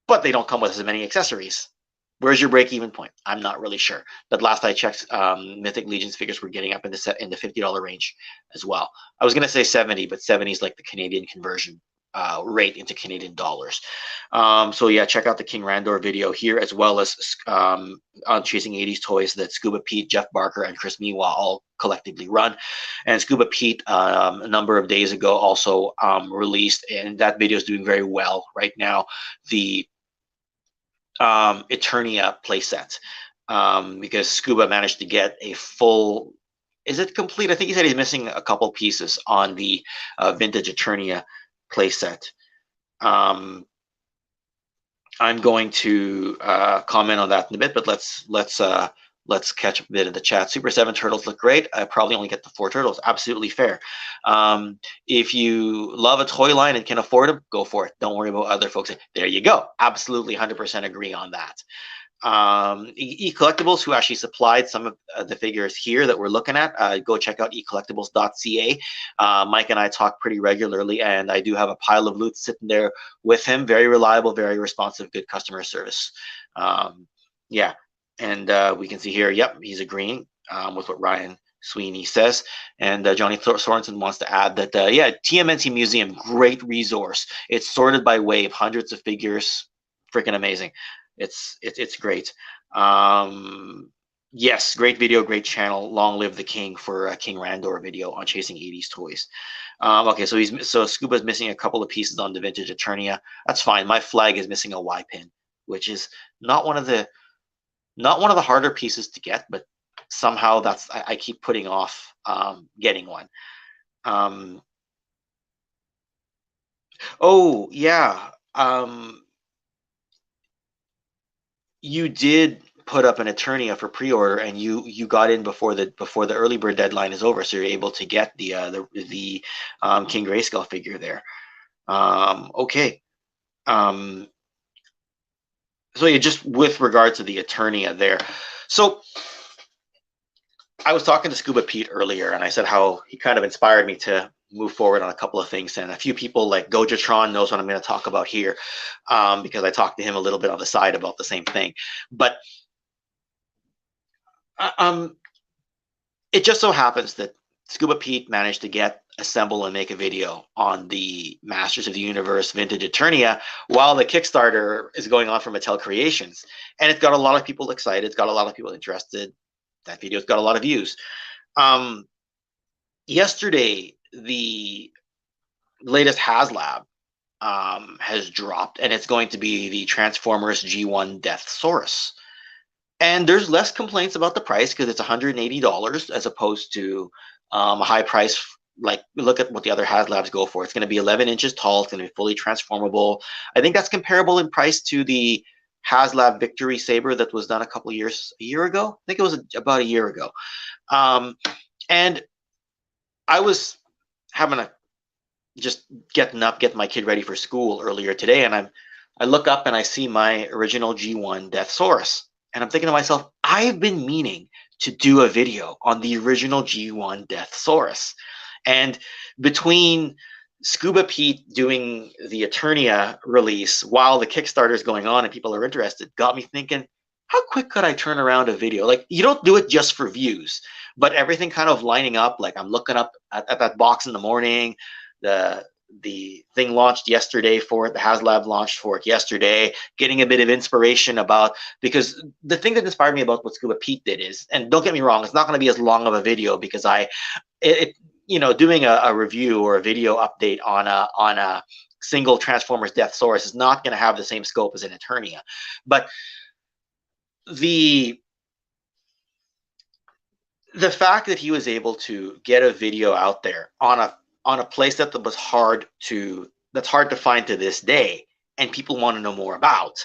but they don't come with as many accessories. Where's your break-even point? I'm not really sure. But last I checked, Mythic Legions figures were getting up in the $50 range as well. I was going to say 70, but 70 is like the Canadian conversion rate into Canadian dollars. So yeah, check out the King Randor video here, as well as on Chasing 80s Toys that Scuba Pete, Jeff Barker, and Chris Miwa all collectively run. And Scuba Pete, a number of days ago, also released, and that video is doing very well right now, the Eternia playset, because Scuba managed to get a full, is it complete? I think he said he's missing a couple pieces on the vintage Eternia playset. I'm going to comment on that in a bit, but let's catch up a bit in the chat. Super 7 turtles look great. I probably only get the 4 turtles. Absolutely fair. If you love a toy line and can afford them, go for it. Don't worry about other folks. There you go. Absolutely 100% agree on that. eCollectibles, who actually supplied some of the figures here that we're looking at, go check out ecollectibles.ca. Mike and I talk pretty regularly, and I do have a pile of loot sitting there with him. Very reliable, very responsive, good customer service. Yeah, and we can see here, yep, he's agreeing with what Ryan Sweeney says. And Johnny Sorensen wants to add that, yeah, TMNT Museum, great resource. It's sorted by wave, hundreds of figures, freaking amazing. It's great. Yes, great video, great channel. Long live the king for King Randor video on chasing 80s toys. Okay, so Scuba's missing a couple of pieces on the vintage Eternia. That's fine. My flag is missing a Y pin, which is not one of the harder pieces to get, but somehow I keep putting off getting one. Oh yeah, you did put up an Eternia for pre-order, and you got in before the early bird deadline is over, so you're able to get the King Grayskull figure there. Okay. So yeah, just with regard to the Eternia there. So I was talking to Scuba Pete earlier, and I said how he kind of inspired me to move forward on a couple of things. And a few people like Gojatron knows what I'm going to talk about here, because I talked to him a little bit on the side about the same thing. But it just so happens that Scuba Pete managed to assemble and make a video on the Masters of the Universe Vintage Eternia while the Kickstarter is going on for Mattel Creations. And it's got a lot of people excited. It's got a lot of people interested. That video's got a lot of views. Yesterday, the latest HasLab has dropped, and it's going to be the Transformers G1 Deathsaurus. And there's less complaints about the price because it's $180 as opposed to a high price. Like, look at what the other HasLabs go for. It's going to be 11 inches tall. It's going to be fully transformable. I think that's comparable in price to the HasLab Victory Saber that was done a year ago. I think it was about a year ago. And I was just getting my kid ready for school earlier today, and I look up and I see my original G1 Deathsaurus. And I'm thinking to myself, I've been meaning to do a video on the original G1 Deathsaurus. And between Scuba Pete doing the Eternia release while the Kickstarter is going on and people are interested, got me thinking, how quick could I turn around a video? Like, you don't do it just for views, but everything kind of lining up. Like, I'm looking up at that box in the morning. The thing launched yesterday for it. The HasLab launched for it yesterday. Getting a bit of inspiration because the thing that inspired me about what Scuba Pete did is, and don't get me wrong, it's not going to be as long of a video because doing a review or a video update on a single Transformers Deathsaurus is not going to have the same scope as an Eternia. But the fact that he was able to get a video out there on a place that was hard to find to this day, and people want to know more about.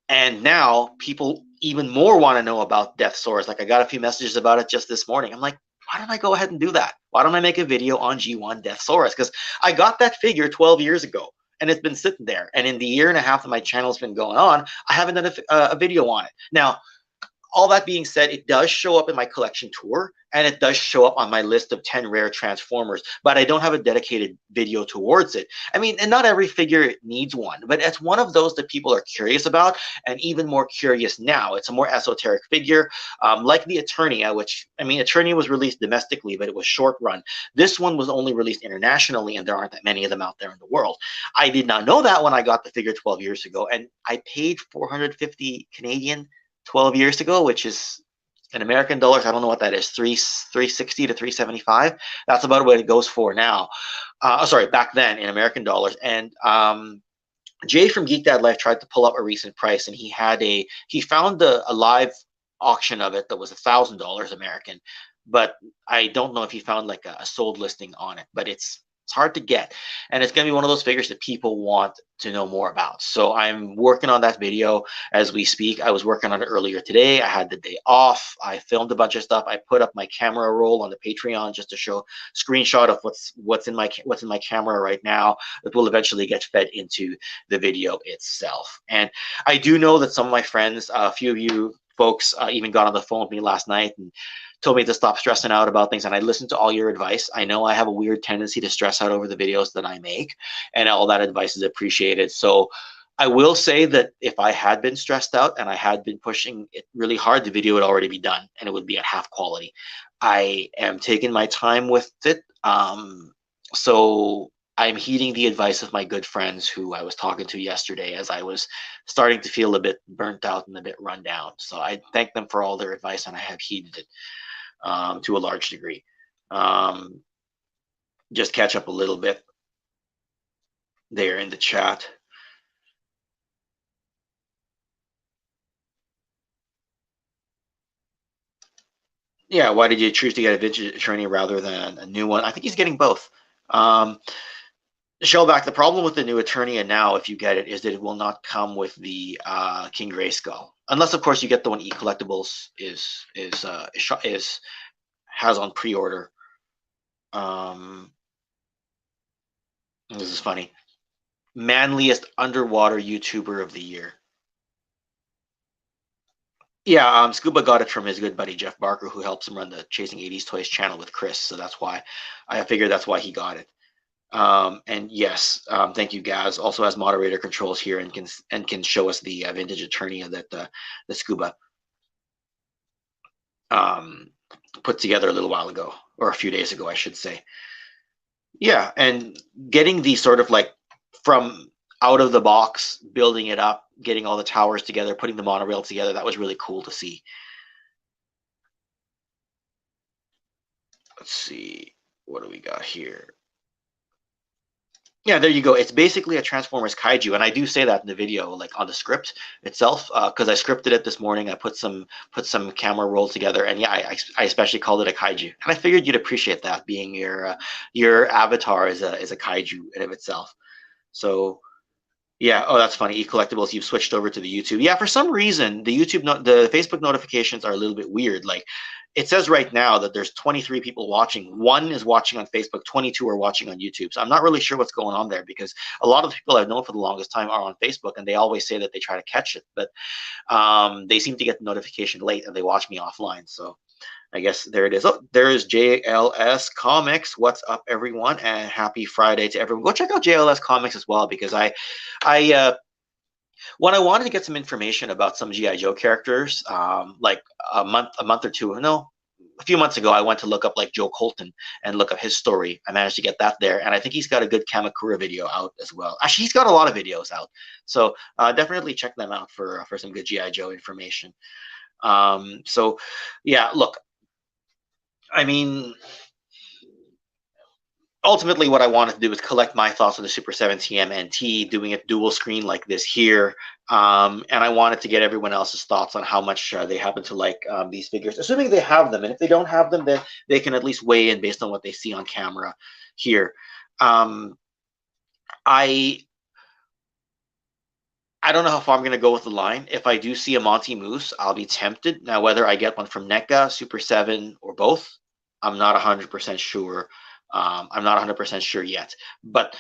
And now people even more want to know about Deathsaurus. Like, I got a few messages about it just this morning. I'm like, why don't I go ahead and do that? Why don't I make a video on G1 Deathsaurus? Because I got that figure 12 years ago, and it's been sitting there. And in the year and a half that my channel's been going on, I haven't done a video on it. Now, all that being said, it does show up in my collection tour, and it does show up on my list of 10 rare Transformers, but I don't have a dedicated video towards it. I mean, and not every figure needs one, but it's one of those that people are curious about, and even more curious now. It's a more esoteric figure, like the Eternia, which, I mean, Eternia was released domestically, but it was short run. This one was only released internationally, and there aren't that many of them out there in the world. I did not know that when I got the figure 12 years ago, and I paid 450 Canadian 12 years ago, which is in American dollars, I don't know what that is, 360 to 375. That's about what it goes for now. Sorry, back then in American dollars. And Jay from Geek Dad Life tried to pull up a recent price, and he found a live auction of it that was $1,000 American, but I don't know if he found like a sold listing on it. But it's hard to get, and it's going to be one of those figures that people want to know more about. So I'm working on that video as we speak. I was working on it earlier today. I had the day off. I filmed a bunch of stuff. I put up my camera roll on the Patreon just to show screenshot of what's in my camera right now that will eventually get fed into the video itself. And I do know that some of my friends, a few of you folks, even got on the phone with me last night and told me to stop stressing out about things, and I listened to all your advice. I know I have a weird tendency to stress out over the videos that I make, and all that advice is appreciated. So I will say that if I had been stressed out and I had been pushing it really hard, the video would already be done and it would be at half quality. I am taking my time with it. So I'm heeding the advice of my good friends who I was talking to yesterday as I was starting to feel a bit burnt out and a bit run down. So I thank them for all their advice and I have heeded it to a large degree. Just catch up a little bit there in the chat. Yeah, why did you choose to get a vintage attorney rather than a new one? I think he's getting both. Shellback, the problem with the new attorney and now, if you get it, is that it will not come with the King Grayskull, unless of course you get the one eCollectibles has on pre-order. This is funny. Manliest underwater YouTuber of the year. Yeah, Scuba got it from his good buddy Jeff Barker, who helps him run the Chasing 80s Toys channel with Chris. So that's why I figured that's why he got it. And yes, thank you, Gazz. Also has moderator controls here and can show us the vintage Eternia that the Scuba put together a little while ago, or a few days ago, I should say. Yeah, and getting the sort of like from out of the box, building it up, getting all the towers together, putting the monorail together, that was really cool to see. Let's see, what do we got here? Yeah, there you go. It's basically a Transformers kaiju, and I do say that in the video, like on the script itself, because I scripted it this morning. I put some camera roll together, and yeah, I especially called it a kaiju, and I figured you'd appreciate that, being your avatar is a kaiju in of itself. So yeah, oh, that's funny. eCollectibles, you've switched over to the YouTube. Yeah, for some reason, the Facebook notifications are a little bit weird. Like, it says right now that there's 23 people watching. 1 is watching on Facebook, 22 are watching on YouTube. So I'm not really sure what's going on there, because a lot of the people I've known for the longest time are on Facebook, and they always say that they try to catch it, but they seem to get the notification late and they watch me offline. So I guess there it is. Oh, there's JLS Comics. What's up, everyone? And happy Friday to everyone. Go check out JLS Comics as well, because when I wanted to get some information about some G.I. Joe characters, like a few months ago, I went to look up like Joe Colton and look up his story. I managed to get that there, and I think he's got a good Kamakura video out as well. Actually, he's got a lot of videos out, so definitely check them out for some good G.I. Joe information. So yeah, look, I mean, ultimately what I wanted to do was collect my thoughts on the Super 7 TMNT, doing it dual screen like this here. And I wanted to get everyone else's thoughts on how much they happen to like these figures, assuming they have them. And if they don't have them, then they can at least weigh in based on what they see on camera here. I don't know how far I'm going to go with the line. If I do see a Monti Moose, I'll be tempted. Now, whether I get one from NECA, Super 7, or both, I'm not 100% sure. I'm not 100% sure yet. But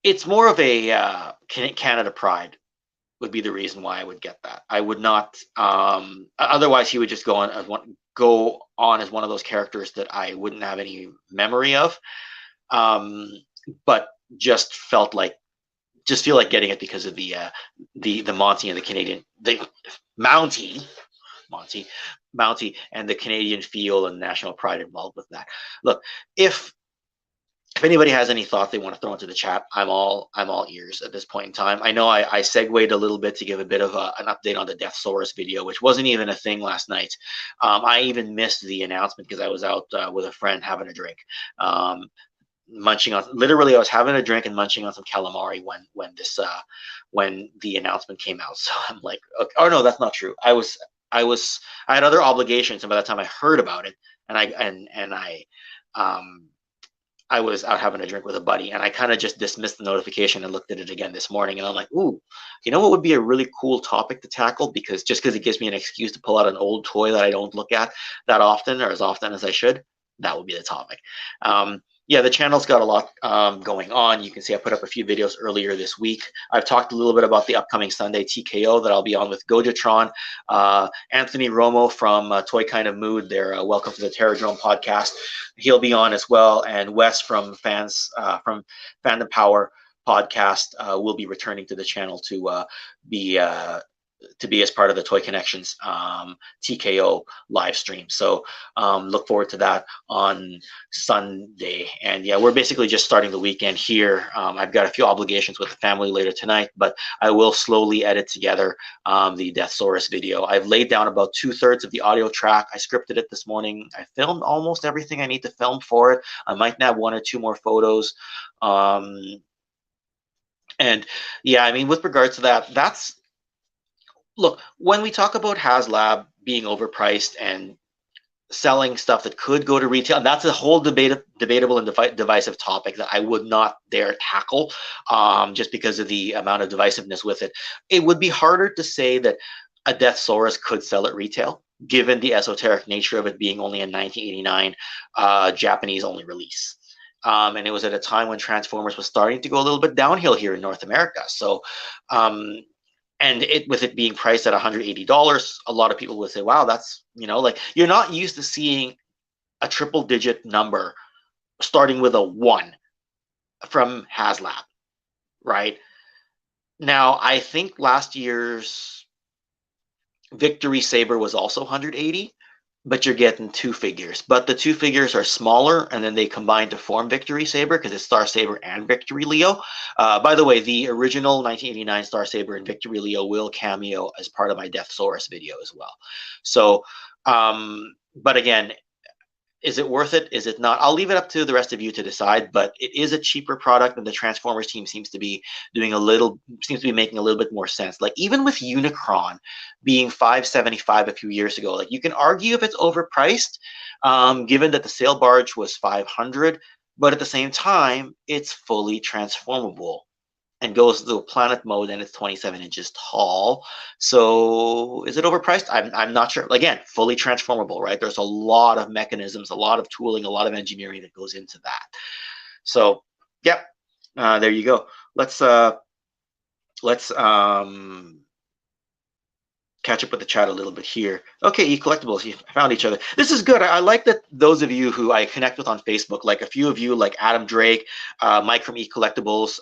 it's more of a Canada pride would be the reason why I would get that. I would not. Otherwise, he would just go on as one of those characters that I wouldn't have any memory of. But just feel like getting it because of the Monty and the Canadian, the Mountie and the Canadian feel and national pride involved with that. Look, if anybody has any thought they want to throw into the chat, I'm all ears at this point in time. I know I segued a little bit to give a bit of an update on the Deathsaurus video, which wasn't even a thing last night. I even missed the announcement because I was out with a friend having a drink. Munching on, literally, I was having a drink and munching on some calamari when the announcement came out. So I'm like, okay, oh no, that's not true. I had other obligations, and by the time I heard about it, and I was out having a drink with a buddy, and I kind of just dismissed the notification and looked at it again this morning, and I'm like, ooh, you know what would be a really cool topic to tackle? Because it gives me an excuse to pull out an old toy that I don't look at that often, or as often as I should. That would be the topic. Yeah, the channel's got a lot going on. You can see I put up a few videos earlier this week. I've talked a little bit about the upcoming Sunday TKO that I'll be on with Gojatron. Anthony Romo from Toy Kind of Mood, their Welcome to the Terradrome podcast. He'll be on as well. And Wes from Fandom Power podcast will be returning to the channel to be as part of the Toy Connections TKO live stream. So look forward to that on Sunday. And yeah, we're basically just starting the weekend here. I've got a few obligations with the family later tonight, but I will slowly edit together the Deathsaurus video. I've laid down about 2/3 of the audio track. I scripted it this morning. I filmed almost everything I need to film for it. I might nab 1 or 2 more photos. And yeah, I mean, with regards to that, look, when we talk about HasLab being overpriced and selling stuff that could go to retail, and that's a whole debatable and divisive topic that I would not dare tackle just because of the amount of divisiveness with it. It would be harder to say that a Deathsaurus could sell at retail, given the esoteric nature of it being only a 1989 Japanese-only release. And it was at a time when Transformers was starting to go a little bit downhill here in North America. So, and with it being priced at $180, a lot of people would say, wow, that's, like, you're not used to seeing a triple-digit number starting with a 1 from HasLab, right? Now, I think last year's Victory Saber was also 180, but you're getting 2 figures. But the 2 figures are smaller, and then they combine to form Victory Saber because it's Star Saber and Victory Leo. By the way, the original 1989 Star Saber and Victory Leo will cameo as part of my Deathsaurus video as well. So, but again, is it worth it? Is it not? I'll leave it up to the rest of you to decide, but it is a cheaper product, and the Transformers team seems to be making a little bit more sense. Like, even with Unicron being $575 a few years ago, like, you can argue if it's overpriced, given that the sail barge was $500, but at the same time, it's fully transformable and goes to a planet mode, and it's 27 inches tall. So is it overpriced? I'm not sure. Again, fully transformable, right? There's a lot of mechanisms, a lot of tooling, a lot of engineering that goes into that. So, yeah, there you go. Let's catch up with the chat a little bit here. Okay, eCollectibles, you found each other. This is good. I like that those of you who I connect with on Facebook, like a few of you, like Adam Drake, Mike from eCollectibles.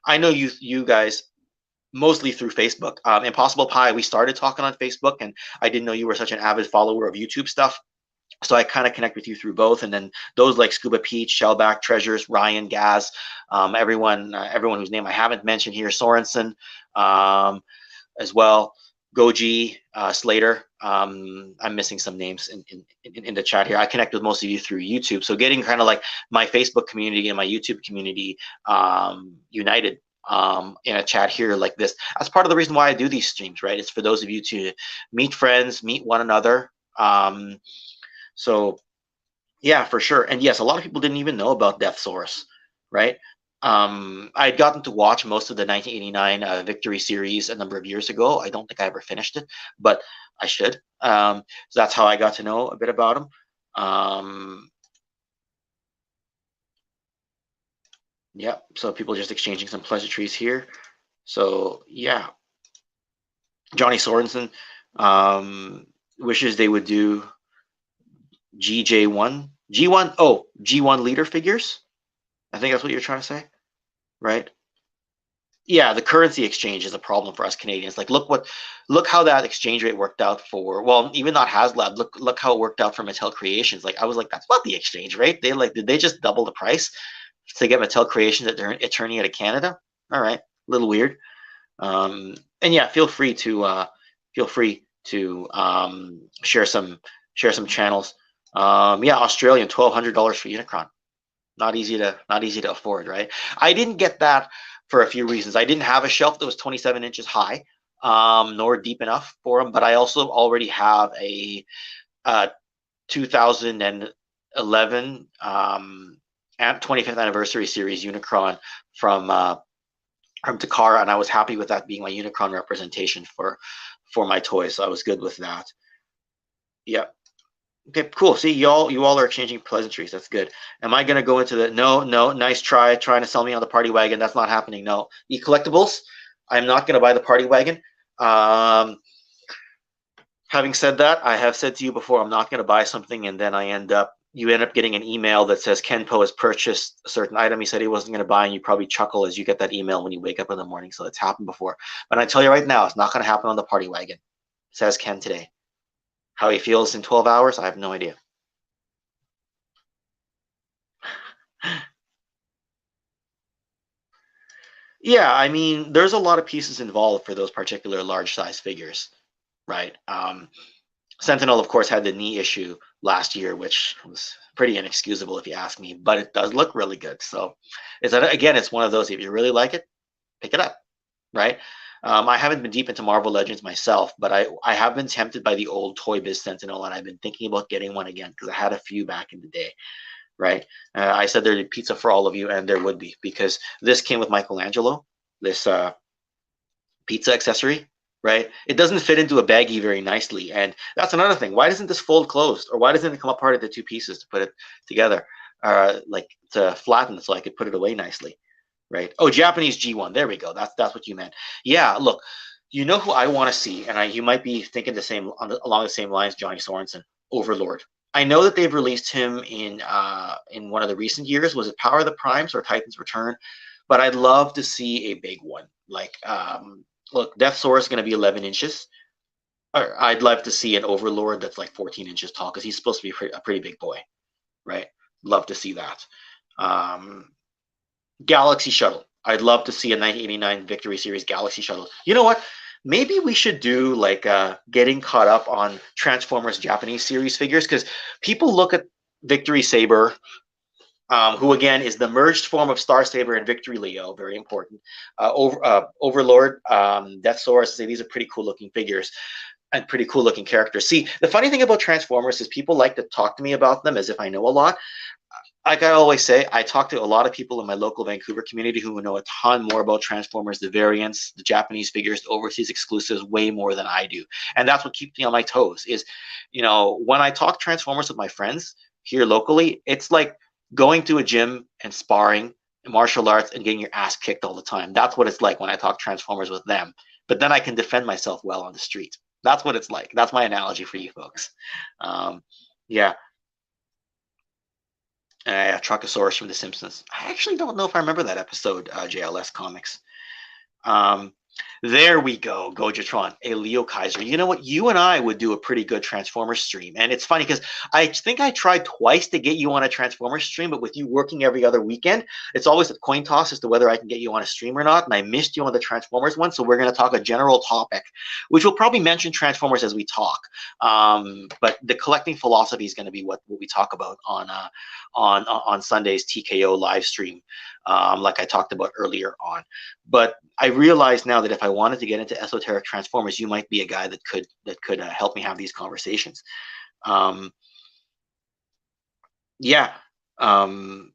I know you guys mostly through Facebook. Impossiblepie, we started talking on Facebook, and I didn't know you were such an avid follower of YouTube stuff. So I kind of connect with you through both, and then those like Scuba Pete, Shellback, Treasures, Ryan, Gazz, everyone whose name I haven't mentioned here, Sorensen, as well. Goji, Slater. I'm missing some names in the chat here. I connect with most of you through YouTube. So getting kind of like my Facebook community and my YouTube community united in a chat here like this. That's part of the reason why I do these streams, right? It's for those of you to meet friends, meet one another. So yeah, for sure. And yes, a lot of people didn't even know about Deathsaurus, right? I had gotten to watch most of the 1989 Victory series a number of years ago. I don't think I ever finished it, but I should. So that's how I got to know a bit about him. Yeah, so people just exchanging some pleasantries here. So yeah, Johnny Sorensen wishes they would do G1 leader figures. I think that's what you're trying to say, right? Yeah, the currency exchange is a problem for us Canadians. Like, look how that exchange rate worked out for, well, even not HasLab. Look how it worked out for Mattel Creations. Like, I was like, that's not the exchange rate. Did they just double the price to get Mattel Creations at their attorney out of Canada? All right, a little weird. And yeah, feel free to share some channels. Yeah, Australian, $1,200 for Unicron. Not easy to afford, right? I didn't get that for a few reasons. I didn't have a shelf that was 27 inches high, nor deep enough for them. But I also already have a 2011 25th anniversary series Unicron from Takara, and I was happy with that being my Unicron representation for my toys. So I was good with that. Yeah. Okay, cool. See, you all are exchanging pleasantries. That's good. Am I gonna go into the no? Nice try trying to sell me on the party wagon. That's not happening. No, eCollectibles. I'm not gonna buy the party wagon. Having said that, I have said to you before, I'm not gonna buy something and then I end up you end up getting an email that says Kenpo has purchased a certain item he said he wasn't going to buy, and you probably chuckle as you get that email when you wake up in the morning. So it's happened before. But I tell you right now, it's not going to happen on the party wagon, says Ken today. How he feels in 12 hours, I have no idea. Yeah, I mean, there's a lot of pieces involved for those particular large size figures, right? Sentinel, of course, had the knee issue last year, which was pretty inexcusable if you ask me, but it does look really good. So is that, again, it's one of those, if you really like it, pick it up, right? I haven't been deep into Marvel Legends myself, but I have been tempted by the old Toy Biz Sentinel, and I've been thinking about getting one again because I had a few back in the day, right? I said there'd be pizza for all of you, and there would be, because this came with Michelangelo, this pizza accessory, right? It doesn't fit into a baggie very nicely, and that's another thing. Why doesn't this fold closed, or why doesn't it come apart into two pieces to put it together, like to flatten it so I could put it away nicely, right? Oh, Japanese G1. There we go. That's what you meant. Yeah. Look, you know who I want to see, and you might be thinking the same along the same lines. Johnny Sorensen, Overlord. I know that they've released him in one of the recent years. Was it Power of the Primes or Titan's Return? But I'd love to see a big one. Like, look, Deathsaurus is going to be 11 inches. I'd love to see an Overlord that's like 14 inches tall because he's supposed to be a pretty big boy, right? Love to see that. Galaxy Shuttle. I'd love to see a 1989 Victory Series Galaxy Shuttle. You know what? Maybe we should do like getting caught up on Transformers Japanese series figures, because people look at Victory Saber, who again is the merged form of Star Saber and Victory Leo, very important. Overlord, Deathsaurus. These are pretty cool looking figures and pretty cool looking characters. See, the funny thing about Transformers is people like to talk to me about them as if I know a lot. Like I always say, I talk to a lot of people in my local Vancouver community who know a ton more about Transformers, the variants, the Japanese figures, the overseas exclusives, way more than I do. And that's what keeps me on my toes is, when I talk Transformers with my friends here locally, it's like going to a gym and sparring martial arts and getting your ass kicked all the time. That's what it's like when I talk Transformers with them. But then I can defend myself well on the street. That's what it's like. That's my analogy for you folks. Yeah. Truckosaurus from The Simpsons. I actually don't know if I remember that episode, JLS Comics. There we go, Gojatron, a Leo Kaiser. You know what? You and I would do a pretty good Transformers stream. And it's funny because I think I tried twice to get you on a Transformers stream, but with you working every other weekend, it's always a coin toss as to whether I can get you on a stream or not. And I missed you on the Transformers one. So we're going to talk a general topic, which we'll probably mention Transformers as we talk. But the collecting philosophy is going to be what we talk about on Sunday's TKO live stream, like I talked about earlier on. But I realize now that if I wanted to get into esoteric Transformers, you might be a guy that could help me have these conversations. Yeah. And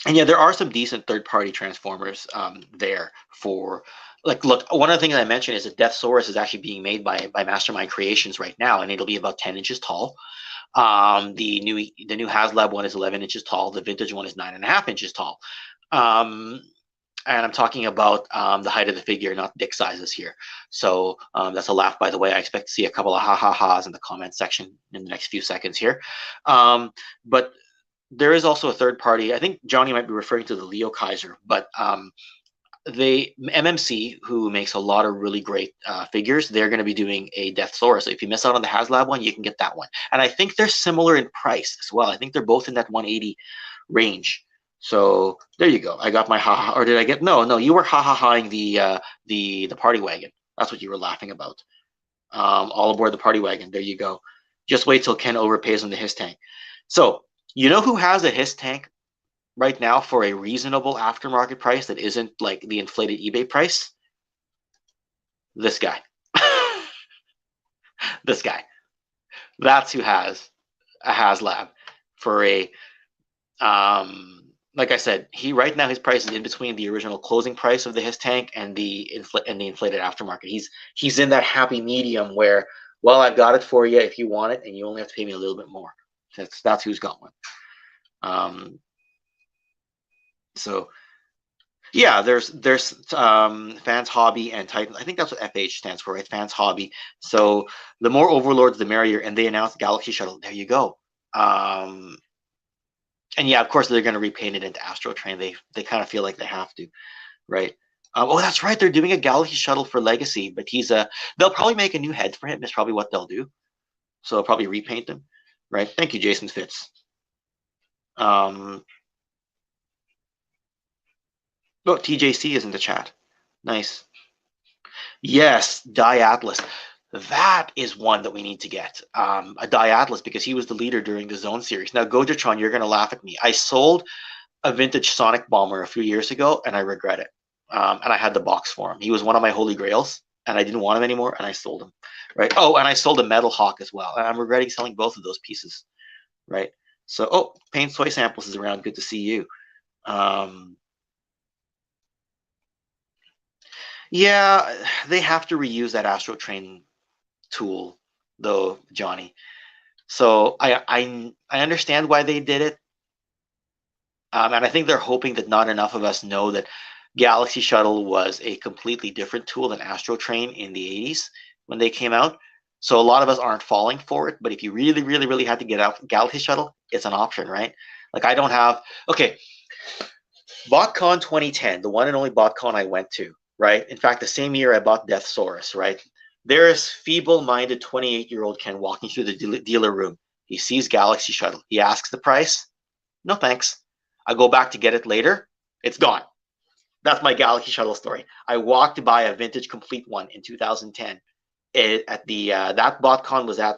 yeah, there are some decent third-party Transformers there for, like, look, one of the things I mentioned is that Deathsaurus is actually being made by Mastermind Creations right now, and it'll be about 10 inches tall. The new HasLab one is 11 inches tall. The vintage one is 9.5 inches tall. And I'm talking about the height of the figure, not dick sizes here. So that's a laugh, by the way. I expect to see a couple of ha-ha-has in the comment section in the next few seconds here. But there is also a third party. I think Johnny might be referring to the Leo Kaiser, but the MMC, who makes a lot of really great figures, they're going to be doing a Deathsaurus. So if you miss out on the HasLab one, you can get that one. And I think they're similar in price as well. I think they're both in that 180 range. So there you go. I got my ha-ha, or did I get, no, you were ha-ha-haing the party wagon. That's what you were laughing about. All aboard the party wagon. There you go. Just wait till Ken overpays on the HISS tank. So you know who has a HISS tank right now for a reasonable aftermarket price that isn't like the inflated eBay price? This guy. This guy. That's who has a HasLab for a like I said, right now his price is in between the original closing price of the HISS tank and the inflated aftermarket. He's in that happy medium where, well, I've got it for you if you want it, and you only have to pay me a little bit more. That's who's got one. So yeah, there's Fans Hobby and Titan. I think that's what FH stands for, right? Fans Hobby. So the more overlords, the merrier. And they announced Galaxy Shuttle. There you go. And yeah, of course they're going to repaint it into Astro Train. They kind of feel like they have to, right? Oh, that's right. They're doing a Galaxy Shuttle for Legacy, but they'll probably make a new head for him. Is probably what they'll do. So they'll probably repaint him, right? Thank you, Jason Fitz. Oh, TJC is in the chat. Nice. Yes, Diatlas. That is one that we need to get. A Diatlas, because he was the leader during the Zone series. Now, Gojatron, you're going to laugh at me. I sold a vintage Sonic Bomber a few years ago, and I regret it. And I had the box for him. He was one of my holy grails, and I didn't want him anymore, and I sold him. Right? Oh, and I sold a Metal Hawk as well. And I'm regretting selling both of those pieces. Right? So, oh, Pain's Toy Samples is around. Good to see you. Yeah, they have to reuse that Astro Train tool, though, Johnny. So I understand why they did it, and I think they're hoping that not enough of us know that Galaxy Shuttle was a completely different tool than Astro Train in the 80s when they came out. So a lot of us aren't falling for it. But if you really, really, really had to get out Galaxy Shuttle, it's an option, right? Like I don't have. Okay, BotCon 2010, the one and only BotCon I went to, right? In fact, the same year I bought Deathsaurus, right? There is feeble-minded 28-year-old Ken walking through the dealer room. He sees Galaxy Shuttle. He asks the price. No thanks. I go back to get it later. It's gone. That's my Galaxy Shuttle story. I walked to buy a vintage complete one in 2010. At the that BotCon was at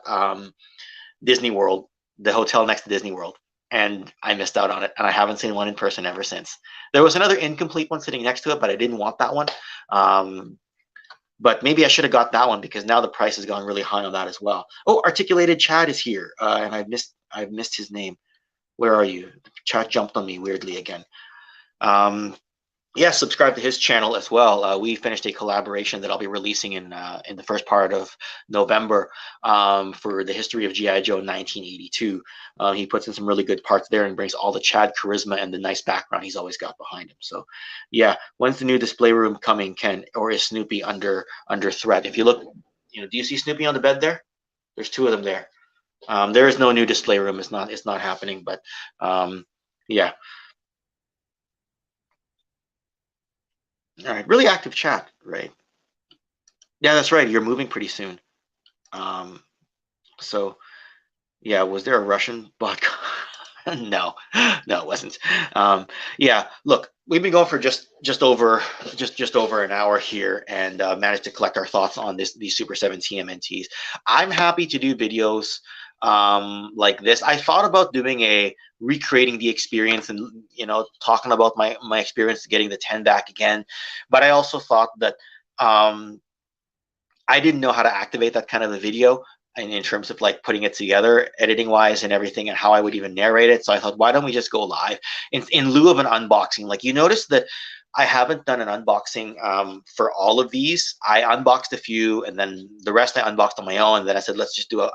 Disney World, the hotel next to Disney World, and I missed out on it, and I haven't seen one in person ever since. There was another incomplete one sitting next to it, but I didn't want that one. But maybe I should have got that one because now the price has gone really high on that as well. Oh, Articulated Chad is here, and I've missed his name. Where are you? Chad jumped on me weirdly again. Yeah, subscribe to his channel as well. We finished a collaboration that I'll be releasing in the first part of November for the history of G.I. Joe 1982. He puts in some really good parts there and brings all the Chad charisma and the nice background he's always got behind him. So, yeah, when's the new display room coming, Ken? Or is Snoopy under threat? If you look, do you see Snoopy on the bed there? There's two of them there. There is no new display room. It's not happening. But yeah. All right, really active chat, right? Yeah, that's right. You're moving pretty soon. So, yeah, was there a Russian bot? No, it wasn't. Yeah, look, we've been going for just over an hour here, and managed to collect our thoughts on these Super 7 TMNTs. I'm happy to do videos like this. I thought about doing a recreating the experience and talking about my experience getting the 10 back again, but I also thought that I didn't know how to activate that kind of a video in terms of like putting it together editing wise and everything, and how I would even narrate it. So I thought, why don't we just go live in lieu of an unboxing? Like, you notice that I haven't done an unboxing for all of these. I unboxed a few, and then the rest I unboxed on my own, and then I said, let's just do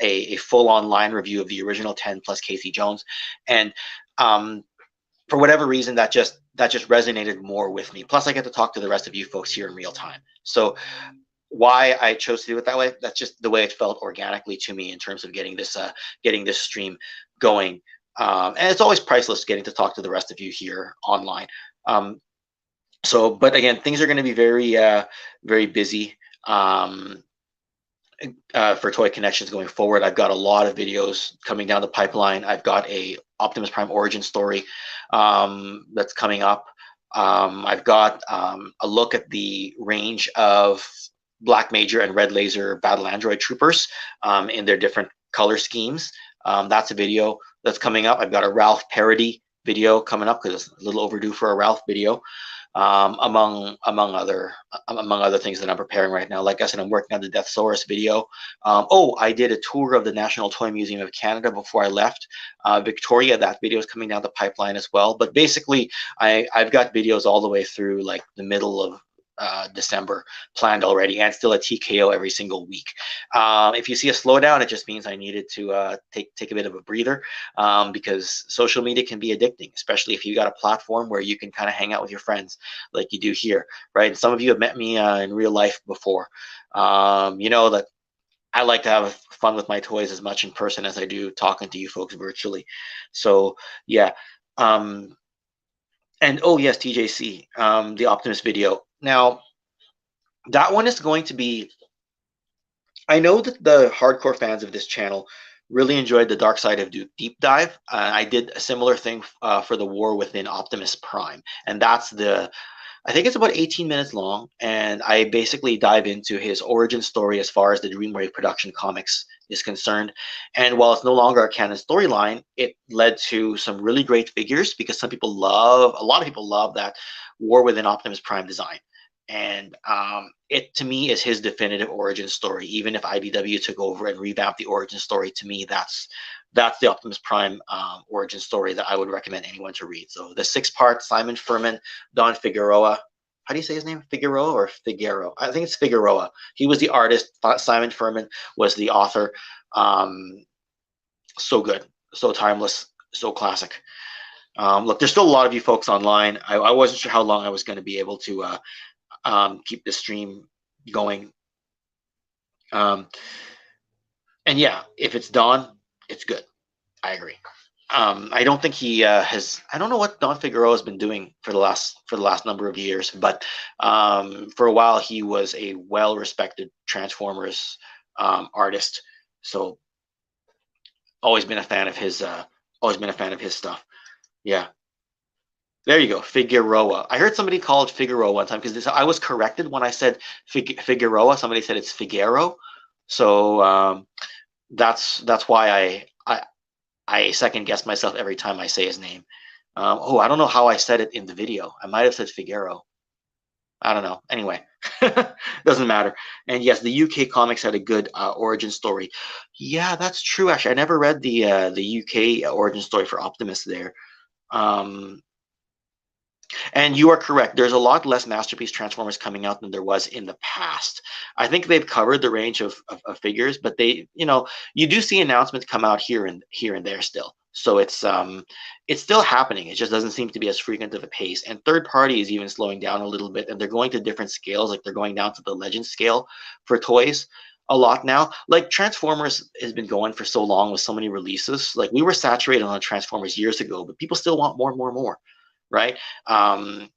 a full online review of the original 10 plus Casey Jones. And for whatever reason, that just resonated more with me. Plus I get to talk to the rest of you folks here in real time. So why I chose to do it that way, that's just the way it felt organically to me in terms of getting this stream going. And it's always priceless getting to talk to the rest of you here online. So, but again, things are going to be very, very busy for Toy Connections going forward. I've got a lot of videos coming down the pipeline. I've got a Optimus Prime origin story that's coming up. I've got a look at the range of Black Major and Red Laser Battle Android Troopers in their different color schemes. That's a video that's coming up. I've got a Ralph parody video coming up because it's a little overdue for a Ralph video. Among other things that I'm preparing right now. Like I said, I'm working on the Deathsaurus video. I did a tour of the National Toy Museum of Canada before I left Victoria. That video is coming down the pipeline as well. But basically, I've got videos all the way through like the middle of December planned already, and still a TKO every single week. If you see a slowdown, it just means I needed to take a bit of a breather, because social media can be addicting, especially if you got a platform where you can kind of hang out with your friends like you do here, right? And some of you have met me in real life before. You know that I like to have fun with my toys as much in person as I do talking to you folks virtually. So yeah. And oh yes, TJC, the Optimus video. Now that one is going to be. I know that the hardcore fans of this channel really enjoyed the Dark Side of Duke deep dive. I did a similar thing for the War Within Optimus Prime, and that's the. I think it's about 18 minutes long, and I basically dive into his origin story as far as the Dreamwave production comics is concerned. And while it's no longer a canon storyline, it led to some really great figures because a lot of people love that War Within Optimus Prime design. And it to me is his definitive origin story. Even if IDW took over and revamped the origin story, to me that's the Optimus Prime origin story that I would recommend anyone to read. So the 6-part Simon Furman, Don Figueroa. How do you say his name? Figueroa or Figueroa? I think it's Figueroa. He was the artist. Simon Furman was the author. So good, so timeless, so classic. Look, there's still a lot of you folks online. I wasn't sure how long I was going to be able to keep the stream going. And yeah, if it's Don, it's good. I agree. I don't think he has. I don't know what Don Figueroa has been doing for the last number of years, but for a while he was a well-respected Transformers artist. So always been a fan of his. Always been a fan of his stuff. Yeah. There you go, Figueroa. I heard somebody call it Figueroa one time because I was corrected when I said Figueroa. Somebody said it's Figuero, so that's why I second guess myself every time I say his name. Oh, I don't know how I said it in the video. I might have said Figuero. I don't know. Anyway, doesn't matter. And yes, the UK comics had a good origin story. Yeah, that's true. Actually, I never read the UK origin story for Optimus there. And you are correct. There's a lot less Masterpiece Transformers coming out than there was in the past. I think they've covered the range of figures, but you do see announcements come out here and there still. So it's still happening. It just doesn't seem to be as frequent of a pace. And third party is even slowing down a little bit, and they're going to different scales. Like they're going down to the Legend scale for toys a lot now. Like Transformers has been going for so long with so many releases. Like we were saturated on Transformers years ago, but people still want more and more and more. Right? And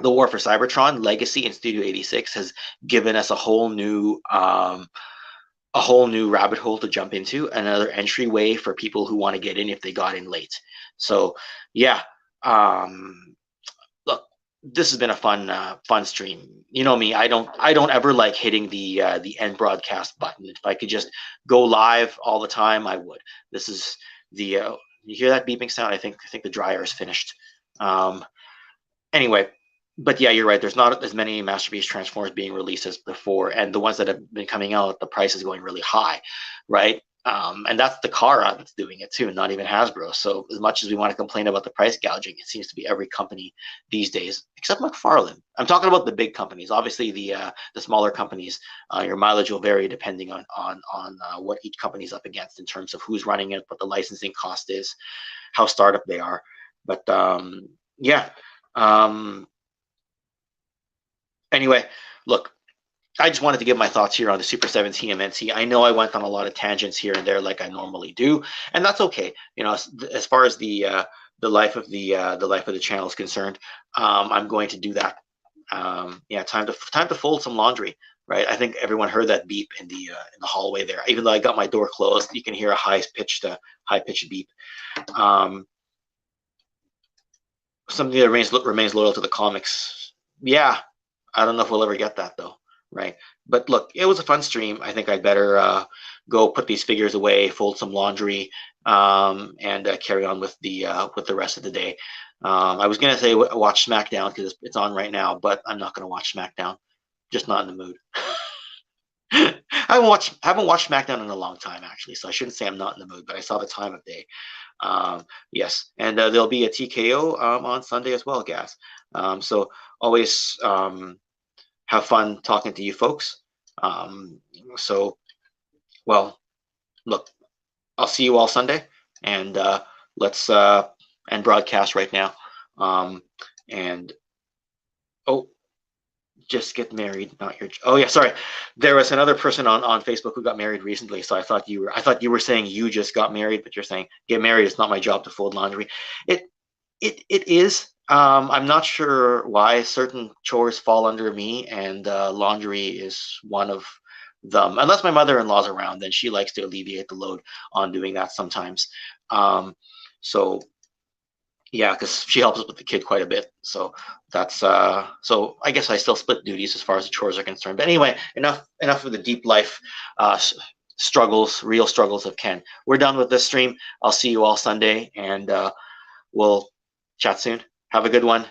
the War for Cybertron, Legacy, and Studio 86 has given us a whole new rabbit hole to jump into, another entryway for people who want to get in if they got in late. So yeah, look, this has been a fun stream. You know me, I don't ever like hitting the end broadcast button. If I could just go live all the time, I would. This is the you hear that beeping sound? I think the dryer is finished. Anyway, but yeah, you're right. There's not as many Masterpiece Transformers being released as before, and the ones that have been coming out, the price is going really high, right? And that's the Takara that's doing it too, not even Hasbro. So as much as we want to complain about the price gouging, it seems to be every company these days, except McFarlane. I'm talking about the big companies. Obviously, the smaller companies, your mileage will vary depending on what each company is up against in terms of who's running it, what the licensing cost is, how startup they are. But yeah. Anyway, look, I just wanted to give my thoughts here on the Super 7 TMNT. I know I went on a lot of tangents here and there like I normally do, and that's okay. As far as the life of the channel is concerned, I'm going to do that. Yeah, time to fold some laundry, right? I think everyone heard that beep in the hallway there. Even though I got my door closed, you can hear a high pitched beep. Something that remains loyal to the comics. Yeah, I don't know if we'll ever get that though. Right, but look, it was a fun stream. I think I'd better go put these figures away, fold some laundry, and carry on with the rest of the day. I was gonna say watch SmackDown because it's on right now, but I'm not gonna watch SmackDown. Just not in the mood. I haven't watched SmackDown in a long time actually, so I shouldn't say I'm not in the mood, but I saw the time of day. Yes, and there'll be a TKO on Sunday as well, Gazz. So always. Have fun talking to you folks. So, well, look, I'll see you all Sunday, and let's end broadcast right now. And oh, just get married, not your. Oh yeah, sorry. There was another person on Facebook who got married recently, so I thought you were saying you just got married, but you're saying get married. It's not my job to fold laundry. It is. I'm not sure why certain chores fall under me, and laundry is one of them. Unless my mother-in-law's around, then she likes to alleviate the load on doing that sometimes. So yeah, because she helps us with the kid quite a bit. So that's so I guess I still split duties as far as the chores are concerned. But anyway, enough of the deep life struggles, real struggles of Ken. We're done with this stream. I'll see you all Sunday, and we'll chat soon. Have a good one.